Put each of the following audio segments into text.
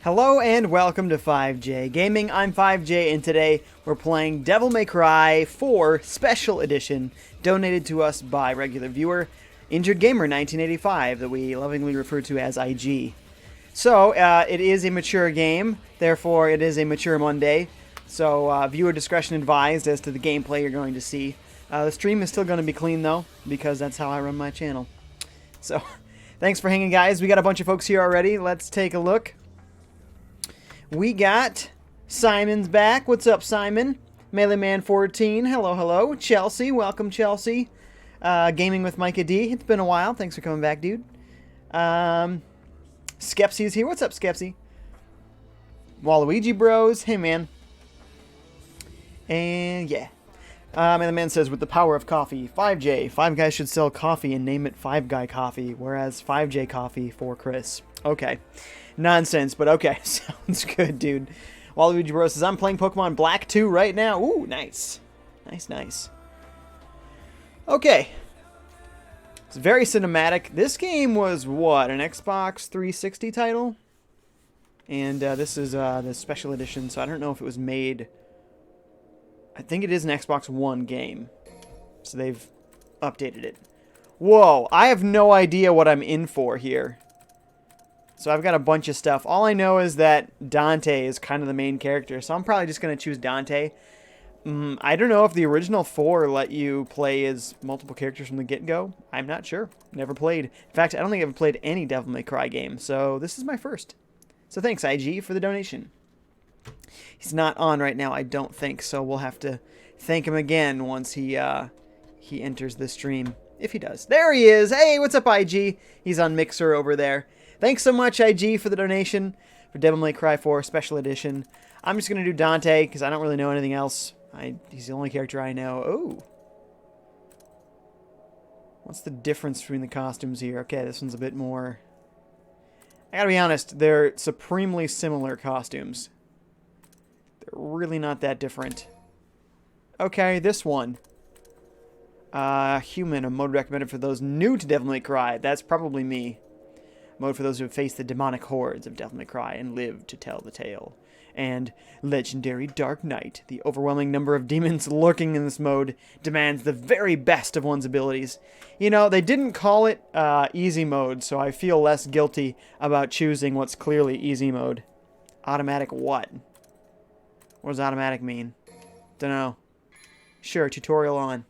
Hello and welcome to FiveJay Gaming. I'm FiveJay and today we're playing Devil May Cry 4 Special Edition, donated to us by regular viewer Injured Gamer 1985, that we lovingly refer to as IG. So, it is a mature game, therefore it is a mature Monday, so viewer discretion advised as to the gameplay you're going to see. The stream is still going to be clean though, because that's how I run my channel. So, thanks for hanging, guys. We got a bunch of folks here already. Let's take a look. We got Simon's back. What's up, Simon? Melee Man 14. Hello, hello. Chelsea. Welcome, Chelsea. Gaming with Micah D. It's been a while. Thanks for coming back, dude. Skepsy's here. What's up, Skepsy? Waluigi Bros. Hey, man. And yeah. Melee Man says, with the power of coffee, 5J. Five Guys should sell coffee and name it Five Guy Coffee, whereas 5J Coffee for Chris. Okay. Nonsense, but okay. Sounds good, dude. Waluigi Bros says, I'm playing Pokemon Black 2 right now. Ooh, nice. Nice, nice. Okay. It's very cinematic. This game was, what, an Xbox 360 title? And this is the special edition, so I don't know if it was made... I think it is an Xbox One game. So they've updated it. Whoa, I have no idea what I'm in for here. So I've got a bunch of stuff. All I know is that Dante is kind of the main character, so I'm probably just going to choose Dante. I don't know if the original 4 let you play as multiple characters from the get-go. I'm not sure. Never played. In fact, I don't think I've ever played any Devil May Cry game, so this is my first. So thanks, IG, for the donation. He's not on right now, I don't think, so we'll have to thank him again once he enters the stream. If he does. There he is! Hey, what's up, IG? He's on Mixer over there. Thanks so much, IG, for the donation for Devil May Cry 4 Special Edition. I'm just going to do Dante, because I don't really know anything else. He's the only character I know. Oh. What's the difference between the costumes here? Okay, this one's a bit more... I gotta be honest, they're supremely similar costumes. They're really not that different. Okay, this one. Human, a mode recommended for those new to Devil May Cry. That's probably me. Mode for those who have faced the demonic hordes of Devil May Cry and lived to tell the tale. And Legendary Dark Knight. The overwhelming number of demons lurking in this mode demands the very best of one's abilities. You know, they didn't call it easy mode, so I feel less guilty about choosing what's clearly easy mode. Automatic what? What does automatic mean? Dunno. Sure, tutorial on.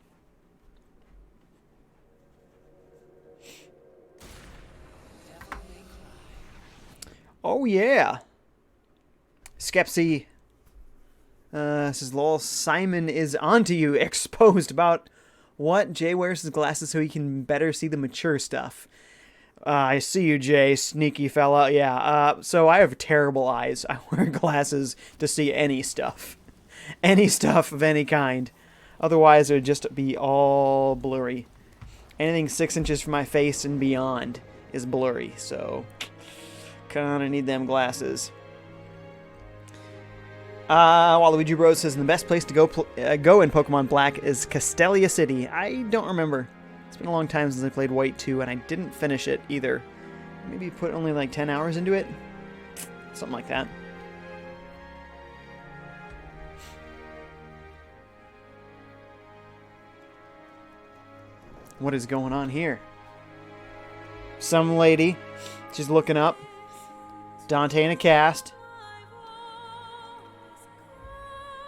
Oh, yeah. Skepsy. Says, lol, Simon is onto you. Exposed about what? Jay wears his glasses so he can better see the mature stuff. I see you, Jay. Sneaky fella. Yeah, so I have terrible eyes. I wear glasses to see any stuff. Any stuff of any kind. Otherwise, it would just be all blurry. Anything 6 inches from my face and beyond is blurry, so... Kinda need them glasses. Waluigi Bros says, the best place to go in Pokemon Black is Castelia City. I don't remember. It's been a long time since I played White 2, and I didn't finish it either. Maybe put only like 10 hours into it? Something like that. What is going on here? Some lady. She's looking up. Dante in a cast.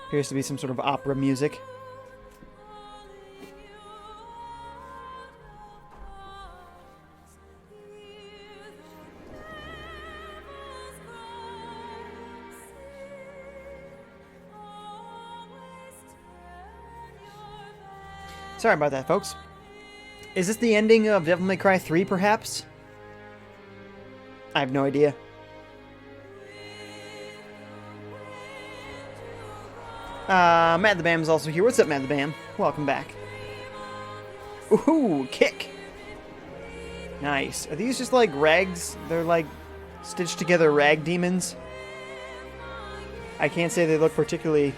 Appears to be some sort of opera music. Sorry about that, folks. Is this the ending of Devil May Cry 3, perhaps? I have no idea. Matt the Bam is also here. What's up, Matt the Bam? Welcome back. Ooh, kick. Nice. Are these just like rags? They're like stitched together rag demons? I can't say they look particularly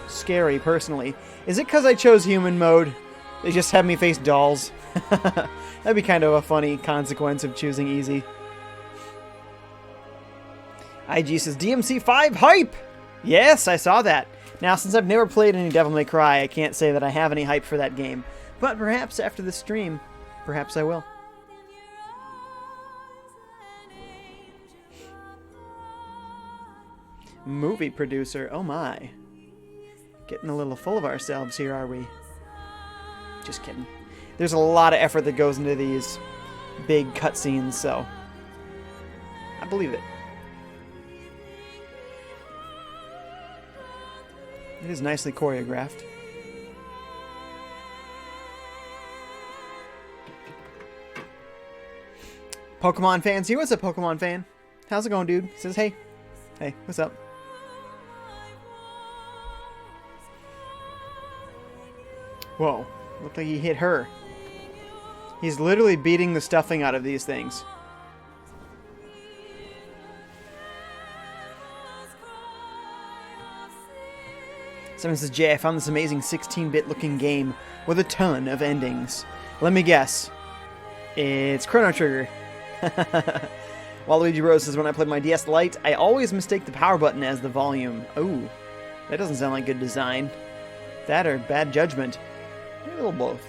scary, personally. Is it because I chose human mode? They just have me face dolls. That'd be kind of a funny consequence of choosing easy. IG says, DMC5 hype! Yes, I saw that. Now, since I've never played any Devil May Cry, I can't say that I have any hype for that game. But perhaps after the stream, perhaps I will. Movie producer, oh my. Getting a little full of ourselves here, are we? Just kidding. There's a lot of effort that goes into these big cutscenes, so I believe it. It is nicely choreographed. Pokemon fans here. What's up, Pokemon fan? How's it going, dude? He says, hey. Hey, what's up? Whoa. Looked like he hit her. He's literally beating the stuffing out of these things. Someone says, Jay, I found this amazing 16-bit looking game with a ton of endings. Let me guess. It's Chrono Trigger. Waluigi Rose says, when I played my DS Lite, I always mistake the power button as the volume. Ooh, that doesn't sound like good design. That or bad judgment. A little both.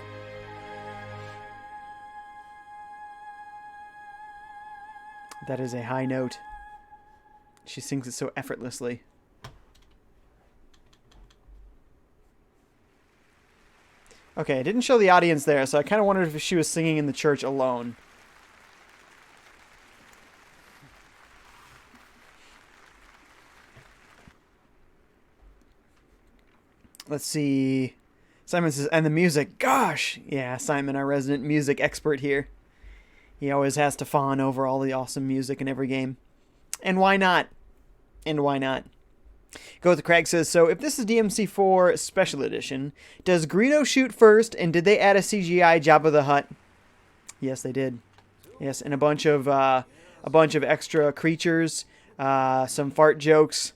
That is a high note. She sings it so effortlessly. Okay, I didn't show the audience there, so I kind of wondered if she was singing in the church alone. Let's see. Simon says, and the music. Gosh! Yeah, Simon, our resident music expert here. He always has to fawn over all the awesome music in every game. And why not? And why not? Go with the Craig says, so if this is DMC4 Special Edition, does Greedo shoot first, and did they add a CGI Jabba the Hutt? Yes, they did. Yes, and a bunch of extra creatures, some fart jokes,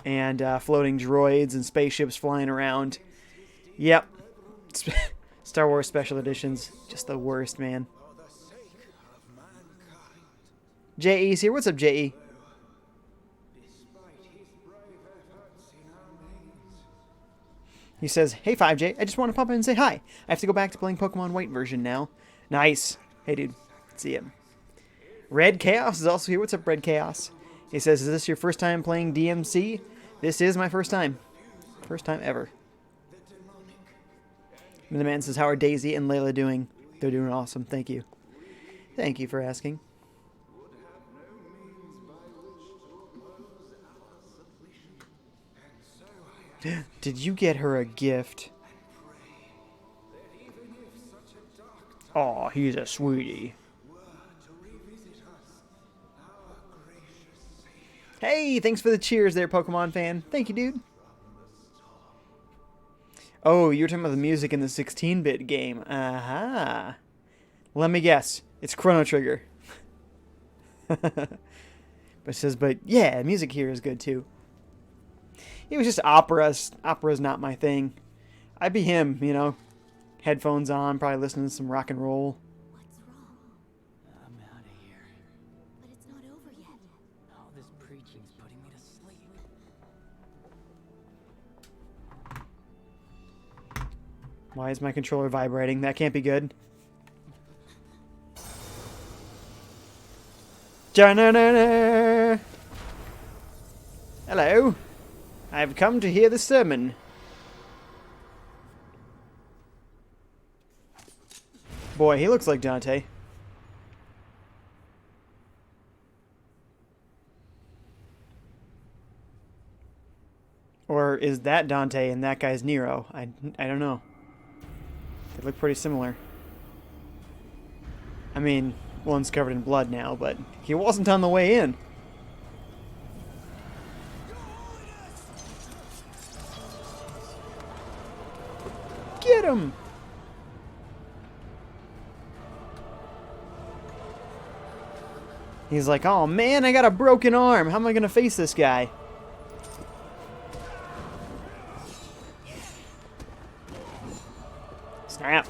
and floating droids and spaceships flying around. Yep. Star Wars Special Editions, just the worst, man. J.E.'s here. What's up, J.E.? He says, hey, FiveJay, I just want to pop in and say hi. I have to go back to playing Pokemon White version now. Nice. Hey, dude. See ya. Red Chaos is also here. What's up, Red Chaos? He says, is this your first time playing DMC? This is my first time. First time ever. And the man says, how are Daisy and Layla doing? They're doing awesome. Thank you. Thank you for asking. Did you get her a gift? Aw, he's a sweetie. Hey, thanks for the cheers there, Pokemon fan. Thank you, dude. Oh, you're talking about the music in the 16-bit game. Aha. Let me guess. It's Chrono Trigger. But it says, but yeah, music here is good too. It was just operas. Opera's not my thing. I'd be him, you know. Headphones on, probably listening to some rock and roll. What's wrong? I'm out of here. But it's not over yet. All this preaching's putting me to sleep. Why is my controller vibrating? That can't be good. Ja-na-na-na. Hello. I've come to hear the sermon. Boy, he looks like Dante. Or is that Dante and that guy's Nero? I don't know. They look pretty similar. I mean, one's covered in blood now, but he wasn't on the way in. Get him! He's like, oh man, I got a broken arm. How am I going to face this guy? Snap.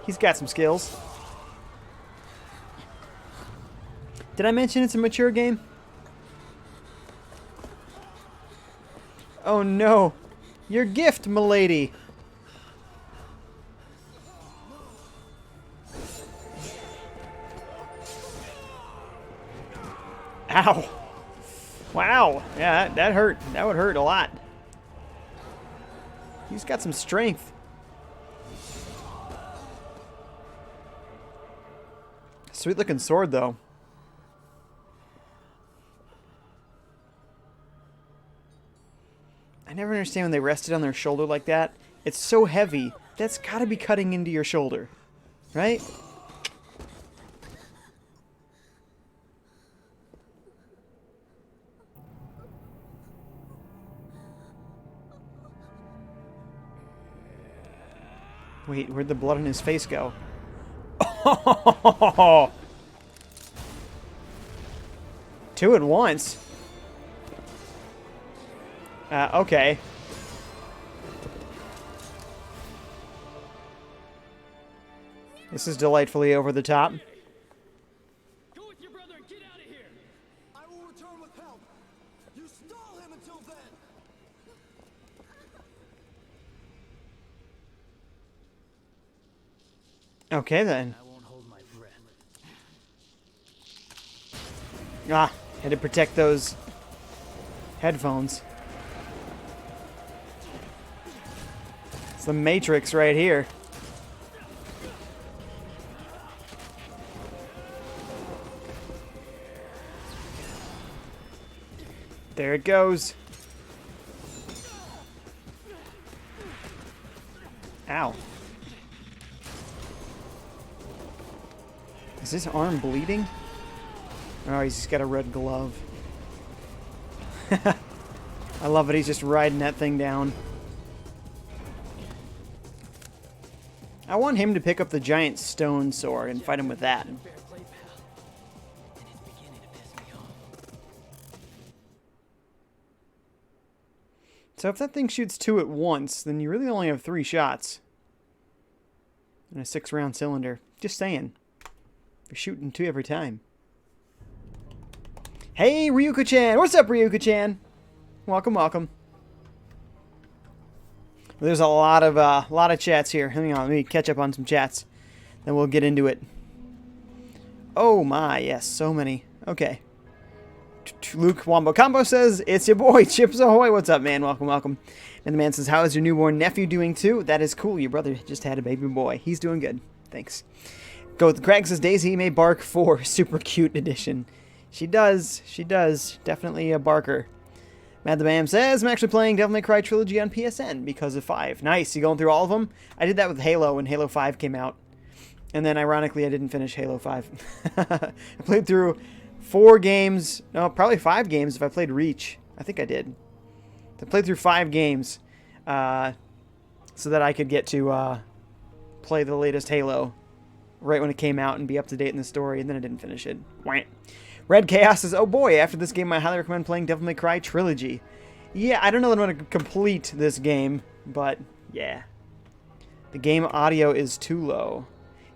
He's got some skills. Did I mention it's a mature game? Oh no. Your gift, milady. Ow. Wow. Yeah, that hurt. That would hurt a lot. He's got some strength. Sweet looking sword, though. I never understand when they rest it on their shoulder like that. It's so heavy. That's gotta be cutting into your shoulder. Right? Wait, where'd the blood on his face go? Oh! Two at once? Okay. This is delightfully over the top. Go with your brother and get out of here. I will return with help. You stall him until then. Okay then. I won't hold my breath. Ah, had to protect those headphones. It's the Matrix right here. There it goes. Ow. Is his arm bleeding? Oh, he's just got a red glove. I love it. He's just riding that thing down. I want him to pick up the giant stone sword and fight him with that. Fair play, pal. And it's beginning to piss me off. So if that thing shoots two at once, then you really only have 3 shots. In a 6-round cylinder. Just saying. You're shooting 2 every time. Hey, Ryuko-chan! What's up, Ryuko-chan? Welcome, welcome. There's a lot of chats here. Hang on, let me catch up on some chats. Then we'll get into it. Oh my, yes, so many. Okay. Luke Wombo Combo says, it's your boy, Chips Ahoy. What's up, man? Welcome, welcome. And the man says, how is your newborn nephew doing too? That is cool. Your brother just had a baby boy. He's doing good. Thanks. Go with Craig says, Daisy may bark 4. Super cute edition. She does. She does. Definitely a barker. Mad the Bam says, I'm actually playing Devil May Cry Trilogy on PSN because of 5. Nice. You going through all of them? I did that with Halo when Halo 5 came out. And then, ironically, I didn't finish Halo 5. I played through 4 games. No, probably 5 games if I played Reach. I think I did. I played through 5 games so that I could get to play the latest Halo right when it came out and be up to date in the story, and then I didn't finish it. Wah. Red Chaos says, oh boy, after this game I highly recommend playing Devil May Cry Trilogy. Yeah, I don't know that I'm going to complete this game, but yeah. The game audio is too low.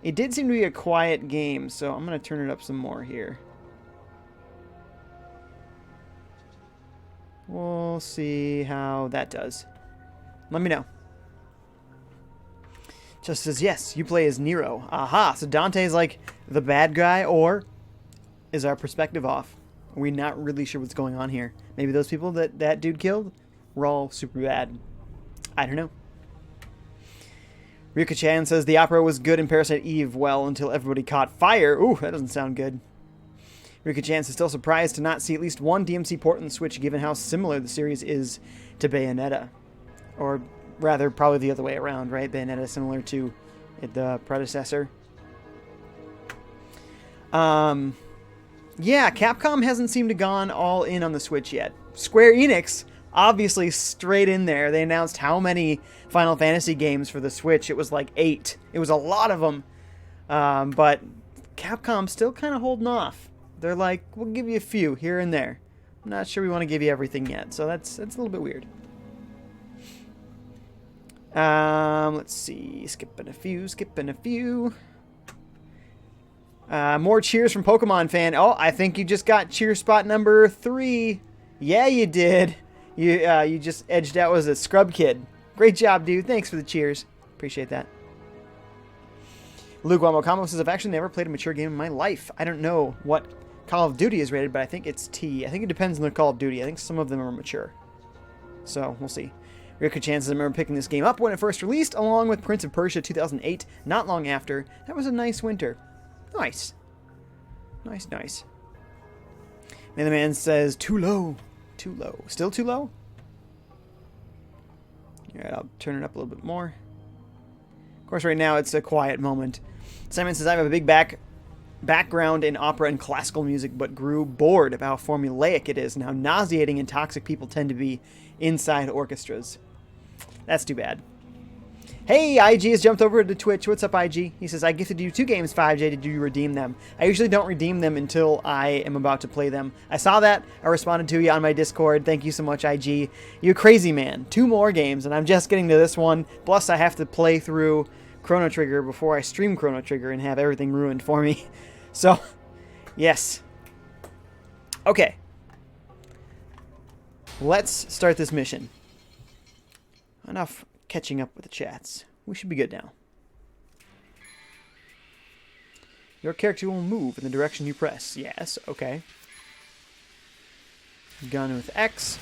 It did seem to be a quiet game, so I'm going to turn it up some more here. We'll see how that does. Let me know. Just says, yes, you play as Nero. Aha, so Dante's like the bad guy, or is our perspective off? Are we not really sure what's going on here? Maybe those people that dude killed were all super bad. I don't know. Ryuko-chan says, the opera was good in Parasite Eve, well, until everybody caught fire. Ooh, that doesn't sound good. Ryuko-chan is still surprised to not see at least one DMC port on the Switch, given how similar the series is to Bayonetta. Or rather, probably the other way around, right? Bayonetta similar to the predecessor. Yeah, Capcom hasn't seemed to gone all in on the Switch yet. Square Enix, obviously straight in there. They announced how many Final Fantasy games for the Switch. It was like 8. It was a lot of them. But Capcom's still kind of holding off. They're like, we'll give you a few here and there. I'm not sure we want to give you everything yet. So that's a little bit weird. Let's see. Skipping a few. More cheers from Pokemon fan. Oh, I think you just got cheer spot number 3. Yeah, you did. You just edged out as a scrub kid. Great job, dude. Thanks for the cheers. Appreciate that. Luke Wamo says, I've actually never played a mature game in my life. I don't know what Call of Duty is rated, but I think it's T. I think it depends on the Call of Duty. I think some of them are mature. So, we'll see. Real good chances I remember picking this game up when it first released, along with Prince of Persia 2008, not long after. That was a nice winter. Nice. Nice, nice. Man, the man says, too low. Too low. Still too low? Alright, I'll turn it up a little bit more. Of course, right now it's a quiet moment. Simon says, I have a big background in opera and classical music, but grew bored about how formulaic it is and how nauseating and toxic people tend to be inside orchestras. That's too bad. Hey, IG has jumped over to Twitch. What's up, IG? He says, I gifted you 2 games, FiveJay. Did you redeem them? I usually don't redeem them until I am about to play them. I saw that. I responded to you on my Discord. Thank you so much, IG. You crazy man. 2 more games, and I'm just getting to this one. Plus, I have to play through Chrono Trigger before I stream Chrono Trigger and have everything ruined for me. So, yes. Okay. Let's start this mission. Enough catching up with the chats. We should be good now. Your character will move in the direction you press. Yes, okay. Gun with X.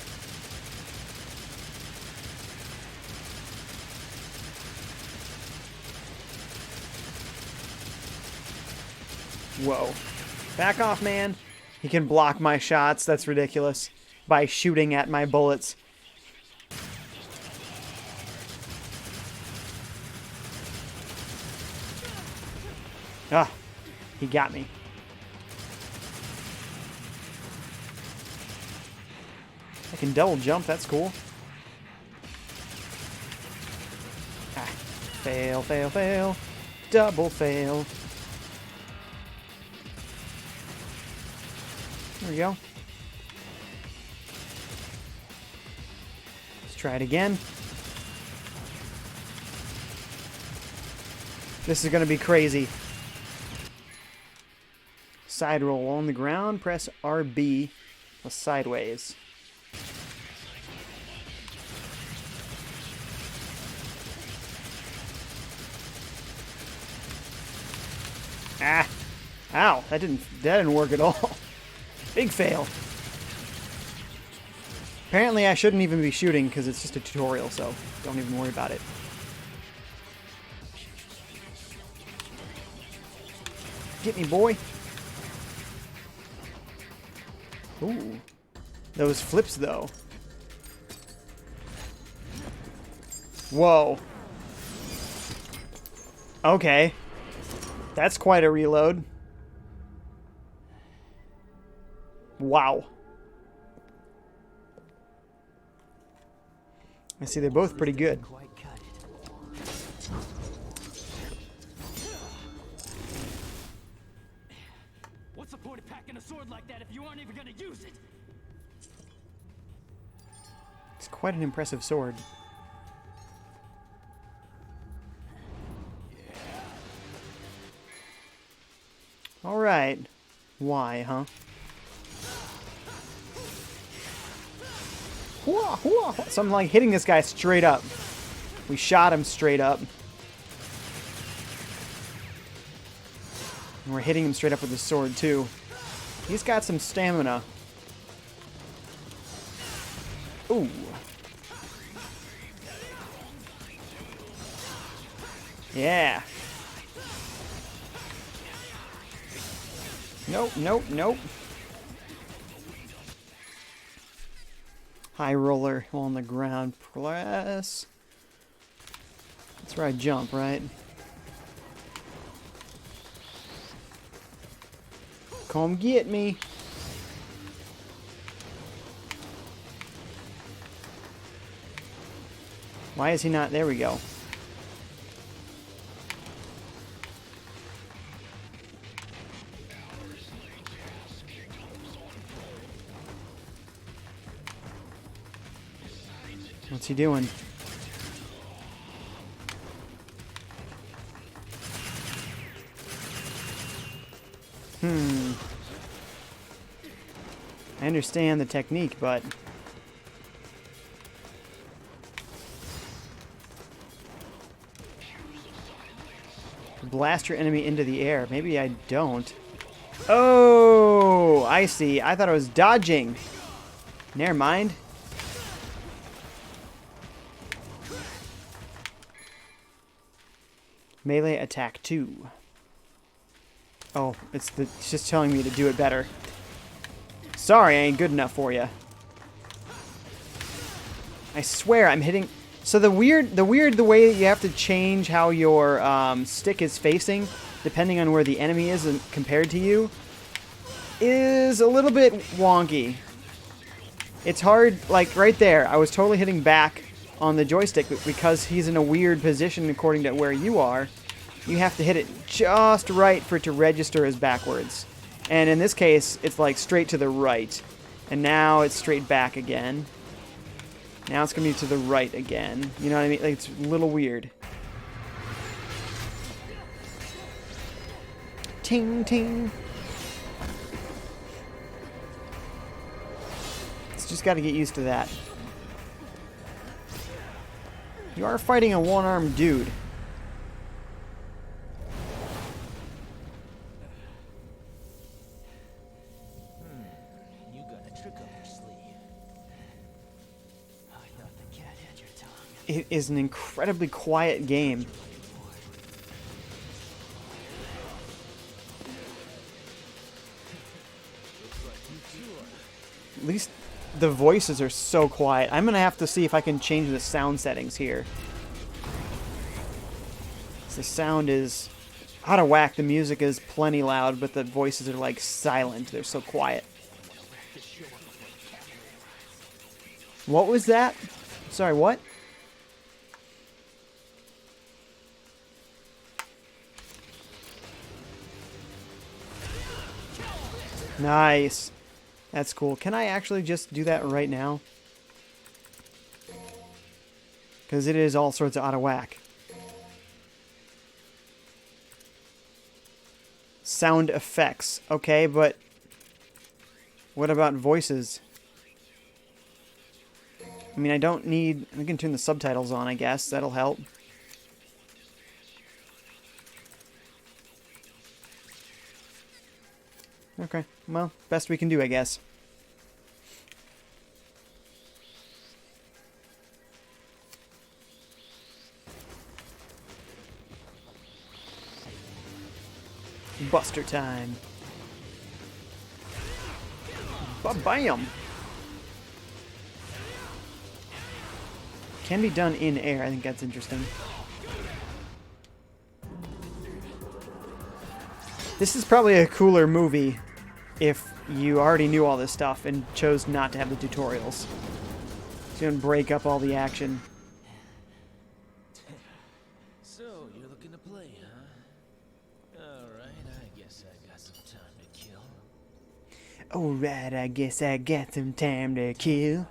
Whoa. Back off, man. He can block my shots. That's ridiculous. By shooting at my bullets. Ah, he got me. I can double jump, that's cool. Ah, fail, fail, fail. Double fail. There we go. Let's try it again. This is gonna be crazy. Side roll on the ground, press RB sideways. Ah! Ow! That didn't work at all. Big fail. Apparently I shouldn't even be shooting because it's just a tutorial, so don't even worry about it. Get me, boy. Ooh. Those flips, though. Whoa. Okay. That's quite a reload. Wow. I see they're both pretty good. Quite cut it. What's the point of packing a sword like that if you aren't even gonna use it? It's quite an impressive sword. Alright. Why, huh? Hooah, hooah. So I'm like hitting this guy straight up. We shot him straight up. And we're hitting him straight up with the sword, too. He's got some stamina. Ooh. Yeah. Nope, nope, nope. High roller on the ground. Press. That's where I jump, right? Come get me. Why is he not? There we go. What's he doing? I understand the technique, but blast your enemy into the air. Maybe I don't. Oh, I see. I thought I was dodging. Never mind. Melee attack 2. Oh, it's just telling me to do it better. Sorry, I ain't good enough for you. I swear I'm hitting... So the way that you have to change how your stick is facing, depending on where the enemy is and compared to you, is a little bit wonky. It's hard, like right there, I was totally hitting back on the joystick, but because he's in a weird position according to where you are, you have to hit it just right for it to register as backwards. And in this case, it's like straight to the right. And now it's straight back again. Now it's going to be to the right again. You know what I mean? Like, it's a little weird. Ting, ting. It's just got to get used to that. You are fighting a one-armed dude. You got a trick up your sleeve. I thought the cat had your tongue. It is an incredibly quiet game. At least the voices are so quiet. I'm gonna have to see if I can change the sound settings here. The sound is out of whack. The music is plenty loud, but the voices are like silent. They're so quiet. What was that? Sorry, what? Nice. That's cool. Can I actually just do that right now? Because it is all sorts of out of whack. Sound effects. Okay, but what about voices? I mean, I don't need... I can turn the subtitles on, I guess. That'll help. Okay, well, best we can do, I guess. Buster time. Ba-bam! Can be done in air. I think that's interesting. This is probably a cooler movie if you already knew all this stuff and chose not to have the tutorials. It's going to break up all the action. So, you're looking to play, huh? Alright, I guess I got some time to kill. Alright, I guess I got some time to kill.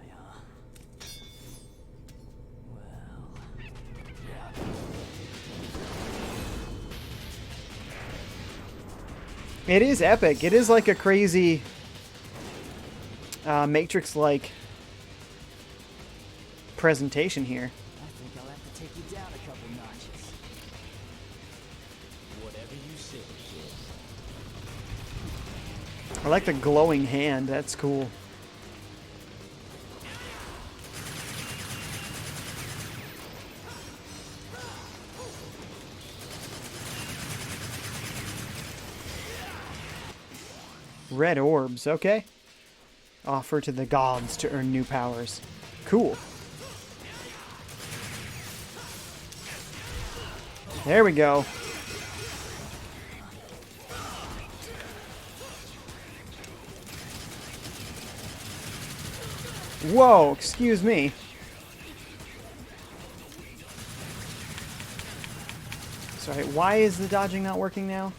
It is epic. It is like a crazy Matrix-like presentation here. I think I'll have to take you down a couple notches. Whatever you say, kid. I like the glowing hand. That's cool. Red orbs, okay. Offer to the gods to earn new powers. Cool. There we go. Whoa, excuse me. Sorry, why is the dodging not working now?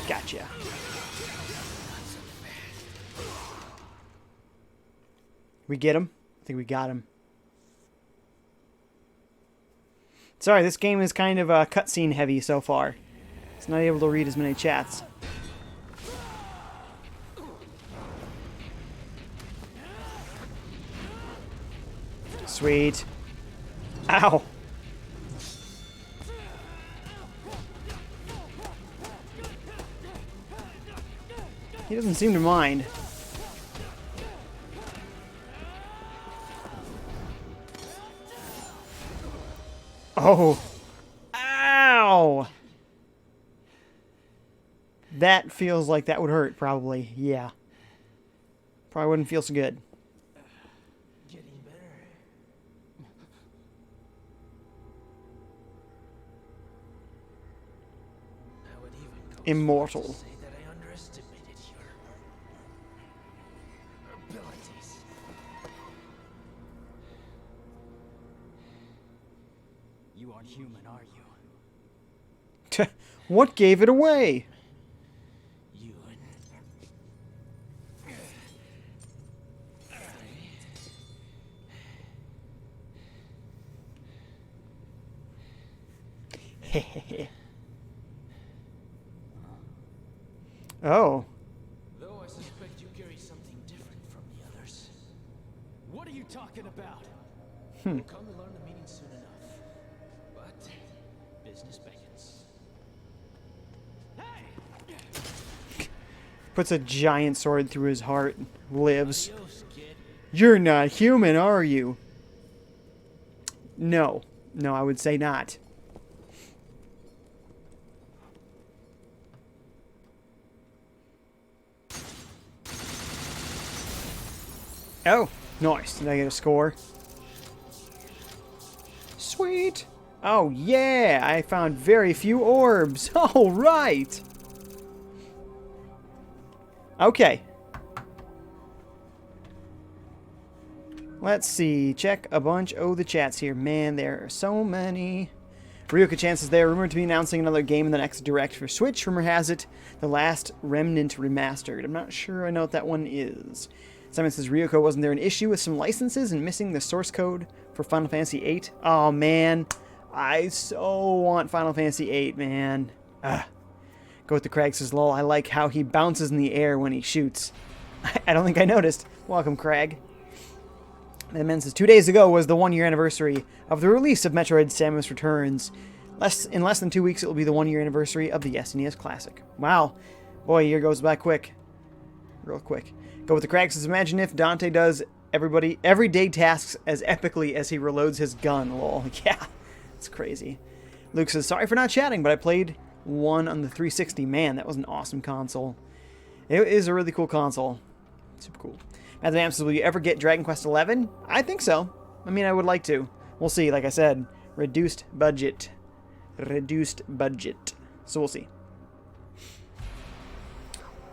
Gotcha. We get him? I think we got him. Sorry, this game is kind of cutscene heavy so far. It's not able to read as many chats. Sweet. Ow. He doesn't seem to mind. Oh. Ow. That feels like that would hurt, probably. Yeah. Probably wouldn't feel so good. Getting better. I would even go Immortal. so far as to say that I underestimated your abilities. You aren't human, are you? What gave it away? You and Oh. though I suspect you carry something different from the others. What are you talking about? We'll come to learn the meaning soon enough. But business begins. Hey! Puts a giant sword through his heart. Lives. Adios, kid. You're not human, are you? No. No, I would say not. Oh, nice. Did I get a score? Sweet. Oh, yeah. I found very few orbs. All right. Okay. Let's see. Check a bunch. Oh, the chats here. Man, there are so many. Ryoka-chan says they are rumored to be announcing another game in the next Direct for Switch. Rumor has it, The Last Remnant Remastered. I'm not sure I know what that one is. Simon says, Ryoko, wasn't there an issue with some licenses and missing the source code for Final Fantasy VIII? Oh, man. I so want Final Fantasy VIII, man. Ugh. Go with the Craig says, lol, I like how he bounces in the air when he shoots. I don't think I noticed. Welcome, Craig. And then says, 2 days ago was the 1 year anniversary of the release of Metroid Samus Returns. In less than 2 weeks, it will be the 1 year anniversary of the SNES Classic. Wow. Boy, a year goes by quick. Real quick. Go with the Craig says, imagine if Dante does everyday tasks as epically as he reloads his gun. Lol. Yeah, it's crazy. Luke says, sorry for not chatting, but I played one on the 360. Man, that was an awesome console. It is a really cool console. Super cool. Matt the Amp says, will you ever get Dragon Quest XI? I think so. I mean, I would like to. We'll see. Like I said, reduced budget. Reduced budget. So we'll see.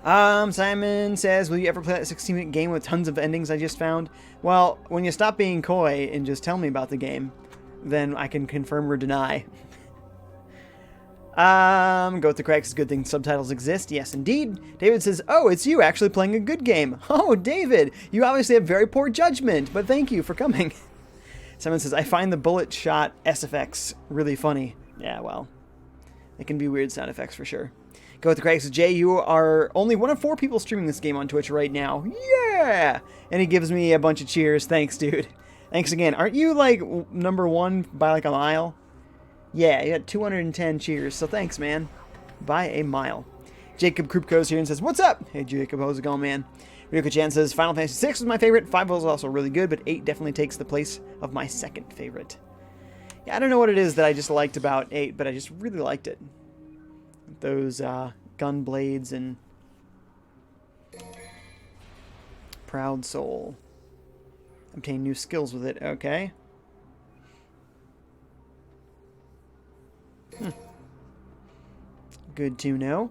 Simon says, will you ever play that 16-minute game with tons of endings I just found? Well, when you stop being coy and just tell me about the game, then I can confirm or deny. Go with the Cracks. Good thing subtitles exist. Yes, indeed. David says, oh, it's you actually playing a good game. Oh, David, you obviously have very poor judgment, but thank you for coming. Simon says, I find the bullet shot SFX really funny. Yeah, well, it can be weird sound effects for sure. Go with the Cracks. Jay, you are only one of 4 people streaming this game on Twitch right now. Yeah! And he gives me a bunch of cheers. Thanks, dude. Thanks again. Aren't you, like, number 1 by, like, a mile? Yeah, you got 210 cheers, so thanks, man. By a mile. Jacob Krupko's here and says, what's up? Hey, Jacob, how's it going, man? Ryoko-chan says, Final Fantasy VI was my favorite. 5 was also really good, but 8 definitely takes the place of my second favorite. Yeah, I don't know what it is that I just liked about 8, but I just really liked it. Those gun blades and Proud Soul. Obtain new skills with it. Okay. Good to know.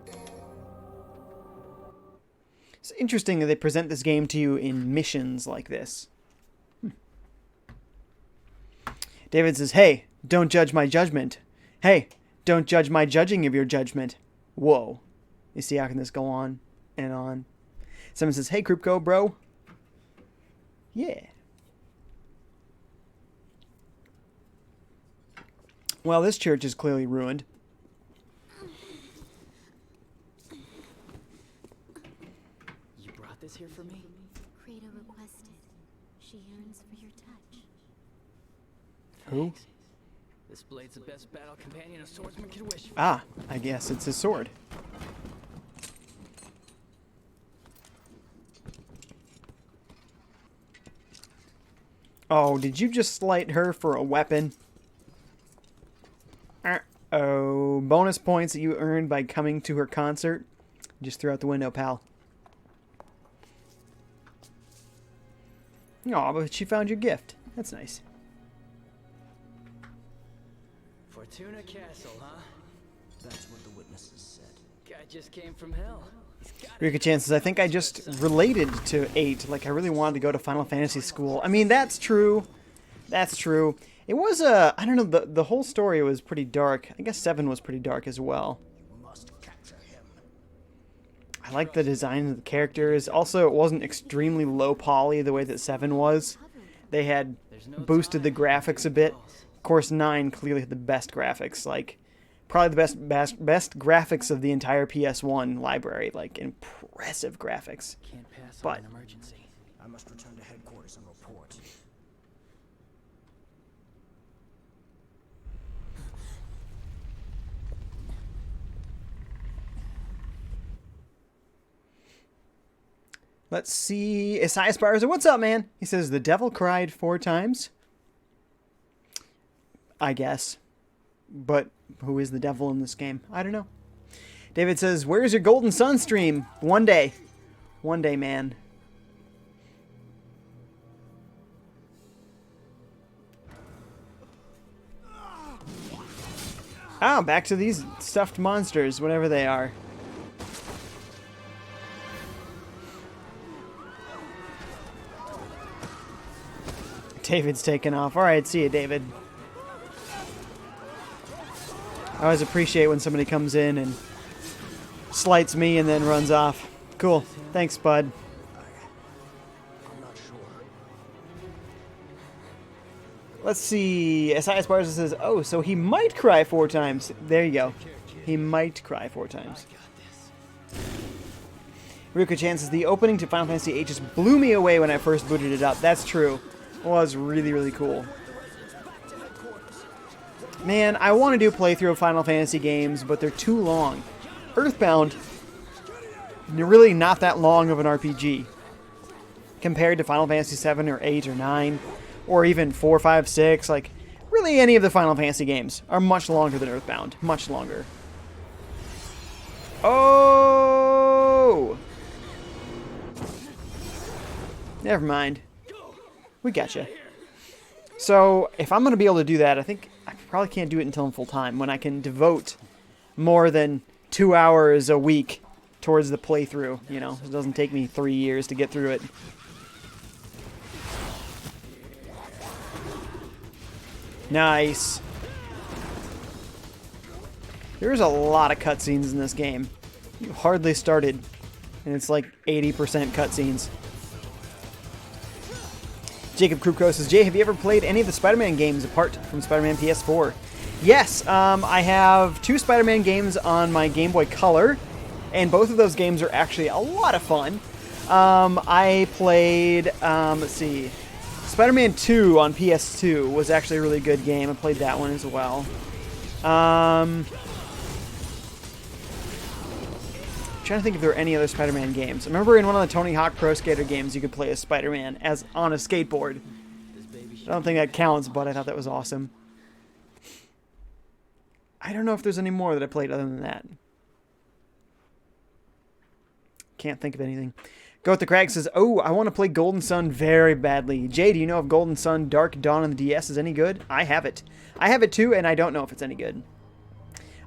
It's interesting that they present this game to you in missions like this. David says, hey, don't judge my judgment. Hey, don't judge my judging of your judgment. Whoa. You see how can this go on and on? Someone says, hey, Krupko, bro. Yeah. Well, this church is clearly ruined. You brought this here for me? Kratos requested. She yearns for your touch. Who? This blade's the best battle companion a swordsman could wish for. Ah, I guess it's his sword. Oh, did you just slight her for a weapon? Oh, bonus points that you earned by coming to her concert. Just threw out the window, pal. Aw, but she found your gift. That's nice. Fortuna Castle, huh? That's what the witnesses said. Guy just came from hell. Rika Chances, I think I just related to 8. Like, I really wanted to go to Final Fantasy school. I mean, that's true. That's true. It was, I don't know, the whole story was pretty dark. I guess 7 was pretty dark as well. Must capture him. I like the design of the characters. Also, it wasn't extremely low poly the way that 7 was. They had boosted the graphics a bit. Of course, 9 clearly had the best graphics. Like, probably the best graphics of the entire PS1 library. Like, impressive graphics. Can't pass But on an emergency. I must return to headquarters and report. let's see. Isaiah Sparza, what's up, man? He says, the devil cried 4 times. I guess. But who is the devil in this game? I don't know. David says, where's your Golden Sun stream? One day. One day, man. Ah, back to these stuffed monsters, whatever they are. David's taken off. Alright, see you, David. I always appreciate when somebody comes in and slights me and then runs off. Cool. Thanks, bud. I'm not sure. Let's see. Isaiah Sparza says, oh, so he might cry 4 times. There you go. He might cry 4 times. Ryuka Chan says, the opening to Final Fantasy VIII just blew me away when I first booted it up. That's true. It was really, really cool. Man, I want to do a playthrough of Final Fantasy games, but they're too long. Earthbound, they're really not that long of an RPG. Compared to Final Fantasy 7 or 8 or 9, or even 4, 5, 6, like, really any of the Final Fantasy games are much longer than Earthbound. Much longer. Oh! Never mind. We gotcha. So, if I'm going to be able to do that, I think I probably can't do it until I'm full-time, when I can devote more than 2 hours a week towards the playthrough, you know. It doesn't take me 3 years to get through it. Nice. There's a lot of cutscenes in this game. You hardly started, and it's like 80% cutscenes. Jacob Krupko says, Jay, have you ever played any of the Spider-Man games apart from Spider-Man PS4? Yes, I have 2 Spider-Man games on my Game Boy Color, and both of those games are actually a lot of fun. I played, let's see, Spider-Man 2 on PS2 was actually a really good game. I played that one as well. Trying to think if there were any other Spider-Man games. I remember in one of the Tony Hawk Pro Skater games you could play as Spider-Man as on a skateboard. I don't think that counts, but I thought that was awesome. I don't know if there's any more that I played other than that. Can't think of anything. Go with the Crag says, oh, I want to play Golden Sun very badly. Jay, do you know if Golden Sun Dark Dawn on the DS is any good? I have it. I have it too, and I don't know if it's any good.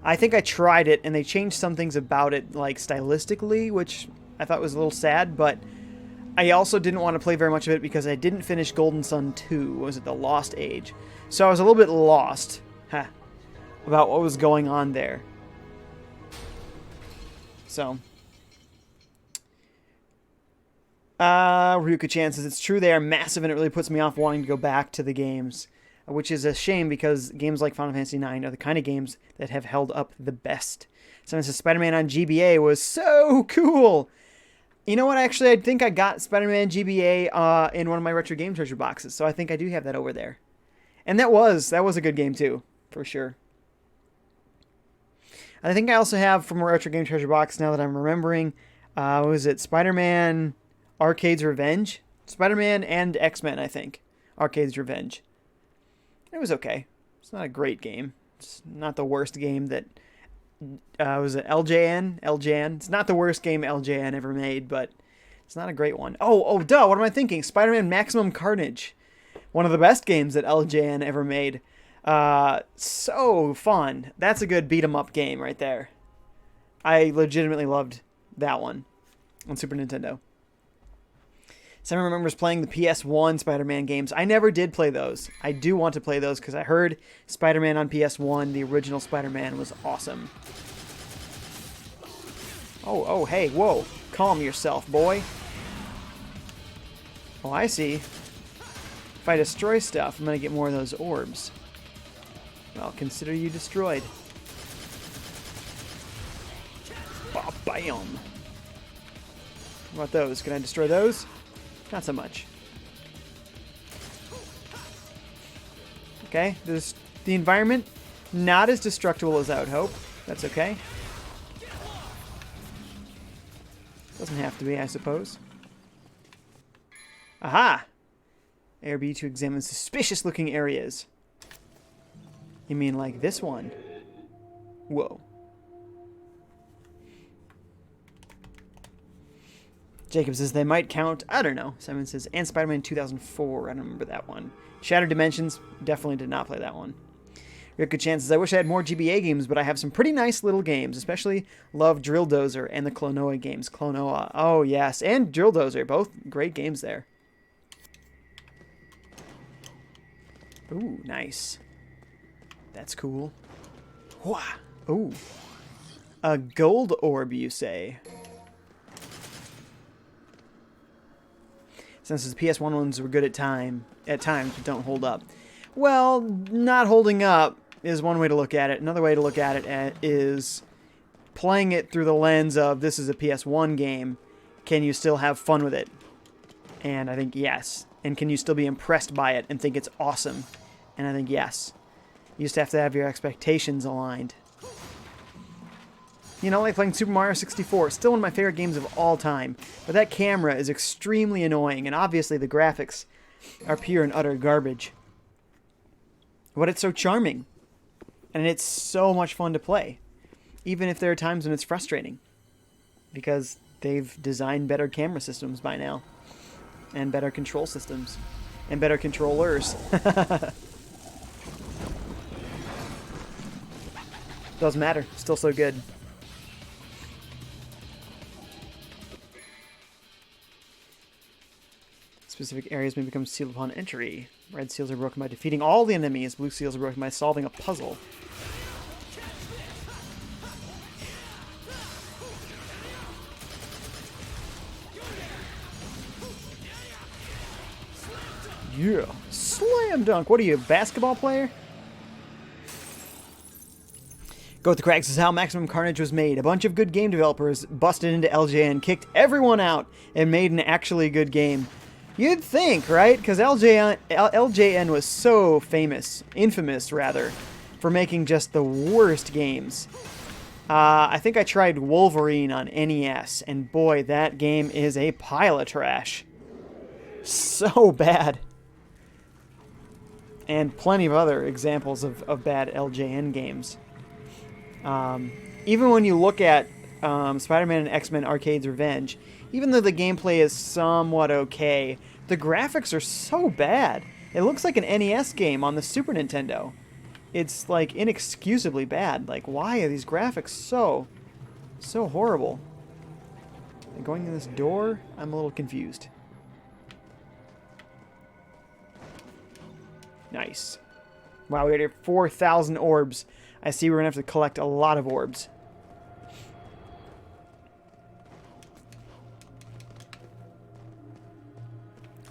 I think I tried it, and they changed some things about it, like stylistically, which I thought was a little sad, but I also didn't want to play very much of it because I didn't finish Golden Sun 2. Was it the Lost Age? So I was a little bit lost about what was going on there. So, Ryuka Chan says, it's true they are massive, and it really puts me off wanting to go back to the games. Which is a shame because games like Final Fantasy IX are the kind of games that have held up the best. Someone says Spider-Man on GBA was so cool. You know what? Actually, I think I got Spider-Man GBA in one of my Retro Game Treasure boxes, so I think I do have that over there. And that was a good game too, for sure. I think I also have from a Retro Game Treasure Box, now that I'm remembering, was it Spider-Man Arcade's Revenge? Spider-Man and X-Men, I think. Arcade's Revenge. It was okay. It's not a great game. It's not the worst game that... was it LJN? LJN? It's not the worst game LJN ever made, but it's not a great one. Oh, duh, what am I thinking? Spider-Man Maximum Carnage. One of the best games that LJN ever made. So fun. That's a good beat-em-up game right there. I legitimately loved that one on Super Nintendo. Someone remembers playing the PS1 Spider-Man games. I never did play those. I do want to play those because I heard Spider-Man on PS1, the original Spider-Man, was awesome. Oh, hey, whoa. Calm yourself, boy. Oh, I see. If I destroy stuff, I'm going to get more of those orbs. Well, consider you destroyed. Bam! What about those? Can I destroy those? Not so much. Okay, there's the environment. Not as destructible as I would hope. That's okay. Doesn't have to be, I suppose. Aha! A or B to examine suspicious-looking areas. You mean like this one? Whoa. Jacob says they might count. I don't know. Simon says, and Spider-Man 2004. I don't remember that one. Shattered Dimensions. Definitely did not play that one. Good chances. I wish I had more GBA games, but I have some pretty nice little games. Especially love Drill Dozer and the Klonoa games. Klonoa. Oh, yes. And Drill Dozer. Both great games there. Ooh, nice. That's cool. Wah! Ooh. A gold orb, you say? Since the PS1 ones were good at times, but don't hold up. Well, not holding up is one way to look at it. Another way to look at it is playing it through the lens of this is a PS1 game. Can you still have fun with it? And I think yes. And can you still be impressed by it and think it's awesome? And I think yes. You just have to have your expectations aligned. You know, like playing Super Mario 64. Still one of my favorite games of all time. But that camera is extremely annoying, and obviously the graphics are pure and utter garbage. But it's so charming. And it's so much fun to play. Even if there are times when it's frustrating. Because they've designed better camera systems by now. And better control systems. And better controllers. Doesn't matter. Still so good. Specific areas may become sealed upon entry. Red seals are broken by defeating all the enemies. Blue seals are broken by solving a puzzle. Yeah. Slam dunk. What are you, a basketball player? Go with the Cracks is how Maximum Carnage was made. A bunch of good game developers busted into LJN, kicked everyone out, and made an actually good game. You'd think, right? Because LJN was so infamous rather, for making just the worst games. I think I tried Wolverine on NES, and boy, that game is a pile of trash. So bad. And plenty of other examples of bad LJN games. Even when you look at Spider-Man and X-Men Arcade's Revenge, even though the gameplay is somewhat okay, the graphics are so bad. It looks like an NES game on the Super Nintendo. It's like inexcusably bad. Like, why are these graphics so horrible? And going in this door, I'm a little confused. Nice. Wow, we got 4,000 orbs. I see we're going to have to collect a lot of orbs.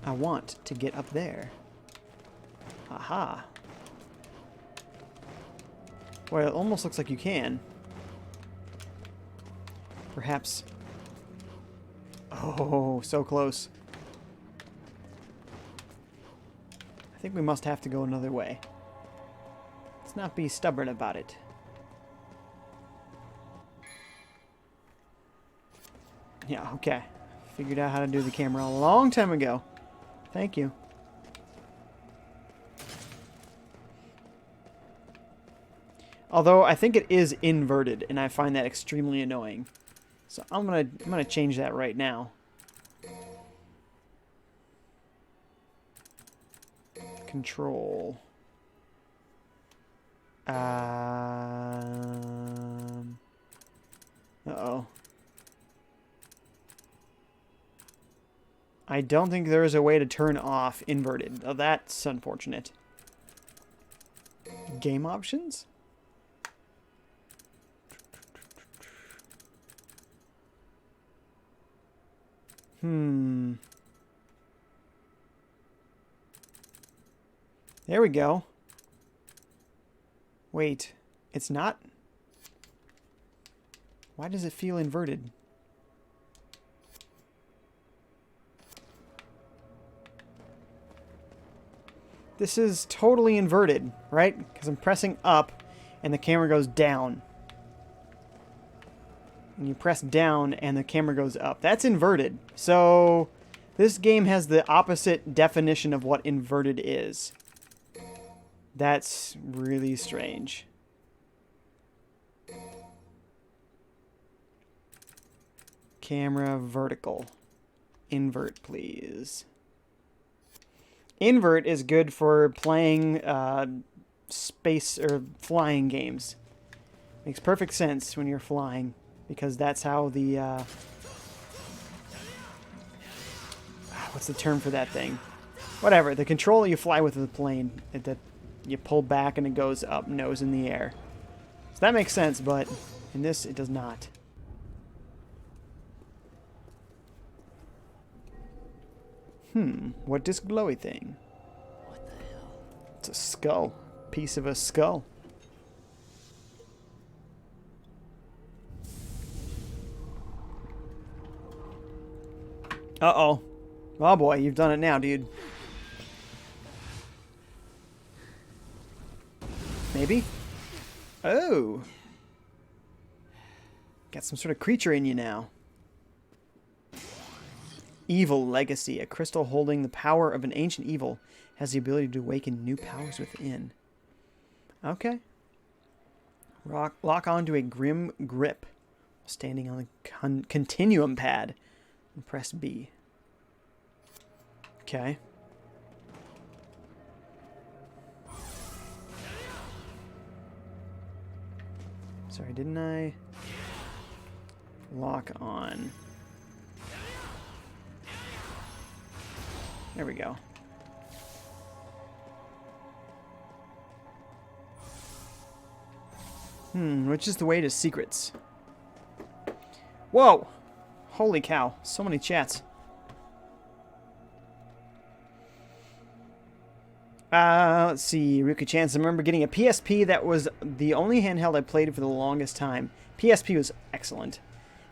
I want to get up there. Aha. Well, it almost looks like you can. Perhaps. Oh, so close. I think we must have to go another way. Let's not be stubborn about it. Yeah, okay. Figured out how to do the camera a long time ago. Thank you. Although I think it is inverted, and I find that extremely annoying. So I'm gonna change that right now. Control. Uh-oh. I don't think there is a way to turn off inverted. Oh, that's unfortunate. Game options? There we go. Wait, it's not? Why does it feel inverted? This is totally inverted, right? Because I'm pressing up and the camera goes down. And you press down and the camera goes up. That's inverted. So this game has the opposite definition of what inverted is. That's really strange. Camera vertical. Invert, please. Invert is good for playing space or flying games. Makes perfect sense when you're flying, because that's how the what's the term for that thing? Whatever, the control you fly with the plane, that you pull back and it goes up, nose in the air. So that makes sense, but in this it does not. What this glowy thing? What the hell? It's a skull. Piece of a skull. Uh-oh. Oh boy, you've done it now, dude. Maybe? Oh. Got some sort of creature in you now. Evil Legacy. A crystal holding the power of an ancient evil has the ability to awaken new powers within. Okay. Lock onto a grim grip. Standing on the continuum pad. And press B. Okay. Sorry, didn't I? Lock on. There we go. Which is the way to secrets? Whoa! Holy cow, so many chats. Let's see, Ruka Chance. I remember getting a PSP. That was the only handheld I played for the longest time. PSP was excellent.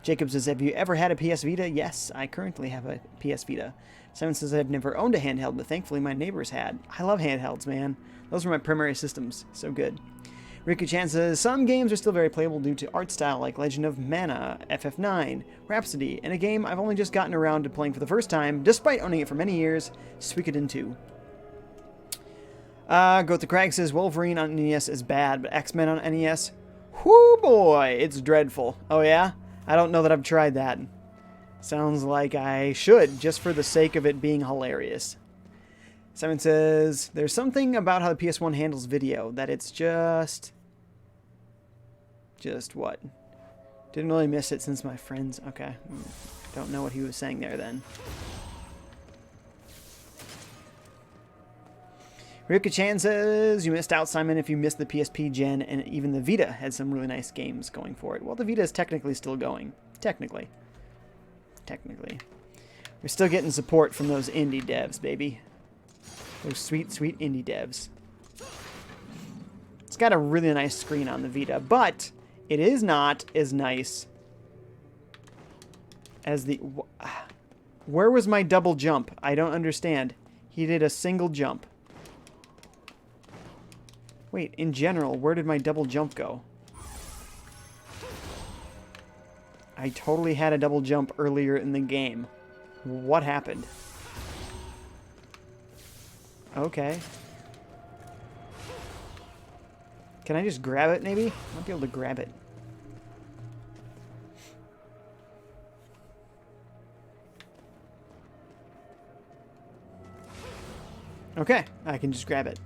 Jacob says, have you ever had a PS Vita? Yes, I currently have a PS Vita. Simon says, I've never owned a handheld, but thankfully my neighbors had. I love handhelds, man. Those were my primary systems. So good. Riku Chan says, some games are still very playable due to art style, like Legend of Mana, FF9, Rhapsody, and a game I've only just gotten around to playing for the first time, despite owning it for many years, Suikoden 2. Goat the Crag says, Wolverine on NES is bad, but X-Men on NES? Whoo boy, it's dreadful. Oh yeah? I don't know that I've tried that. Sounds like I should, just for the sake of it being hilarious. Simon says, there's something about how the PS1 handles video, that it's just what? Didn't really miss it since my friends... Okay. Don't know what he was saying there then. Rika Chan says, you missed out, Simon, if you missed the PSP gen, and even the Vita had some really nice games going for it. Well, the Vita is technically still going. Technically. We're still getting support from those indie devs, baby. Those sweet, sweet indie devs. It's got a really nice screen on the Vita, but it is not as nice as the... Where was my double jump? I don't understand. He did a single jump. Wait, in general, where did my double jump go? I totally had a double jump earlier in the game. What happened? Okay. Can I just grab it, maybe? I might be able to grab it. Okay, I can just grab it.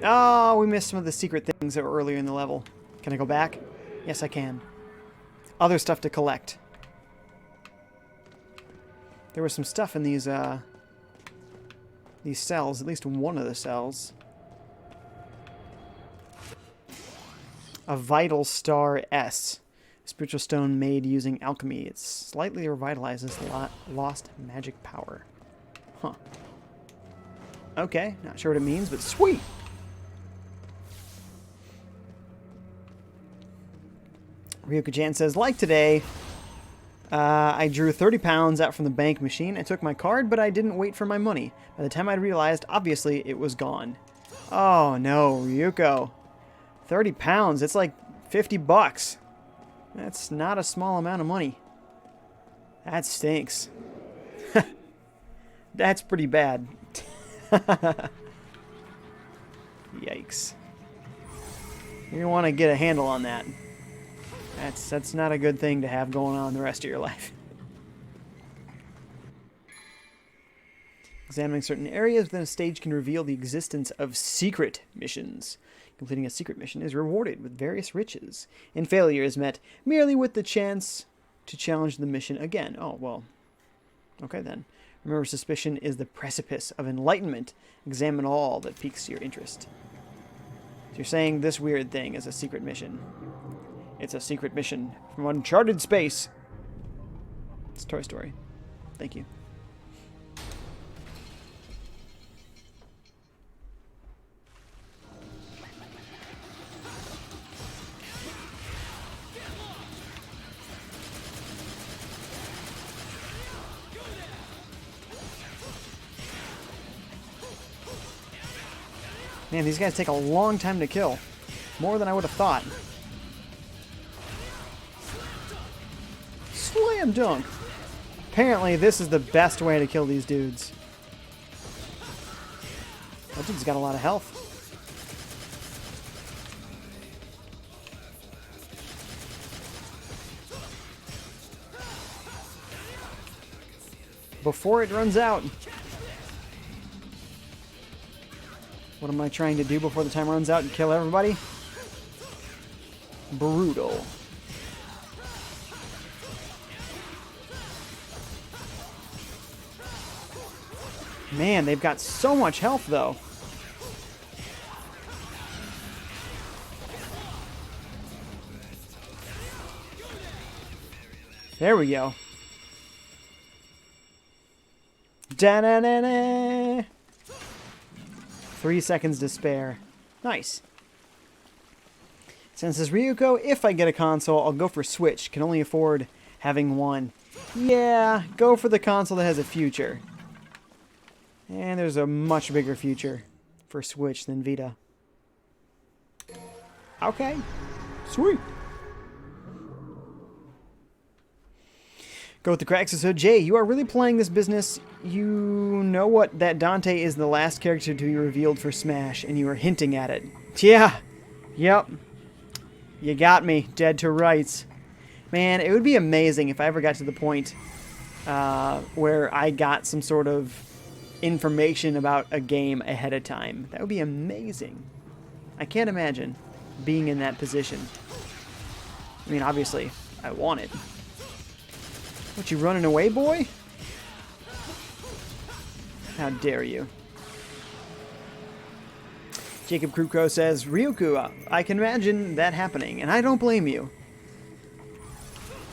Oh, we missed some of the secret things that were earlier in the level. Can I go back? Yes, I can. Other stuff to collect. There was some stuff in these cells, at least one of the cells. A Vital Star S. A spiritual stone made using alchemy. It slightly revitalizes lost magic power. Huh. Okay, not sure what it means, but sweet! Ryuka-chan says, like today, I drew 30 pounds out from the bank machine. I took my card, but I didn't wait for my money. By the time I realized, obviously, it was gone. Oh no, Ryuko. 30 pounds, it's like 50 bucks. That's not a small amount of money. That stinks. That's pretty bad. Yikes. You're gonna want to get a handle on that. That's not a good thing to have going on the rest of your life. Examining certain areas within a stage can reveal the existence of secret missions. Completing a secret mission is rewarded with various riches, and failure is met merely with the chance to challenge the mission again. Oh, well. Okay, then. Remember, suspicion is the precipice of enlightenment. Examine all that piques your interest. So you're saying this weird thing is a secret mission. It's a secret mission from uncharted space. It's Toy Story. Thank you. Man, these guys take a long time to kill. More than I would have thought. Slam dunk! Apparently, this is the best way to kill these dudes. That dude's got a lot of health. Before it runs out. What am I trying to do before the time runs out and kill everybody? Brutal. Man, they've got so much health, though. There we go. Da-na-na-na! 3 seconds to spare. Nice. Says Ryuko, if I get a console, I'll go for Switch. Can only afford having one. Yeah, go for the console that has a future. And there's a much bigger future for Switch than Vita. Okay. Sweet. Go with the cracks. So, Jay, you are really playing this business. You know what? That Dante is the last character to be revealed for Smash, and you are hinting at it. Yeah. Yep. You got me. Dead to rights. Man, it would be amazing if I ever got to the point where I got some sort of information about a game ahead of time. That would be amazing. I can't imagine being in that position. I mean, obviously, I want it. What, you running away, boy? How dare you? Jacob Kruko says, Ryuku, I can imagine that happening, and I don't blame you.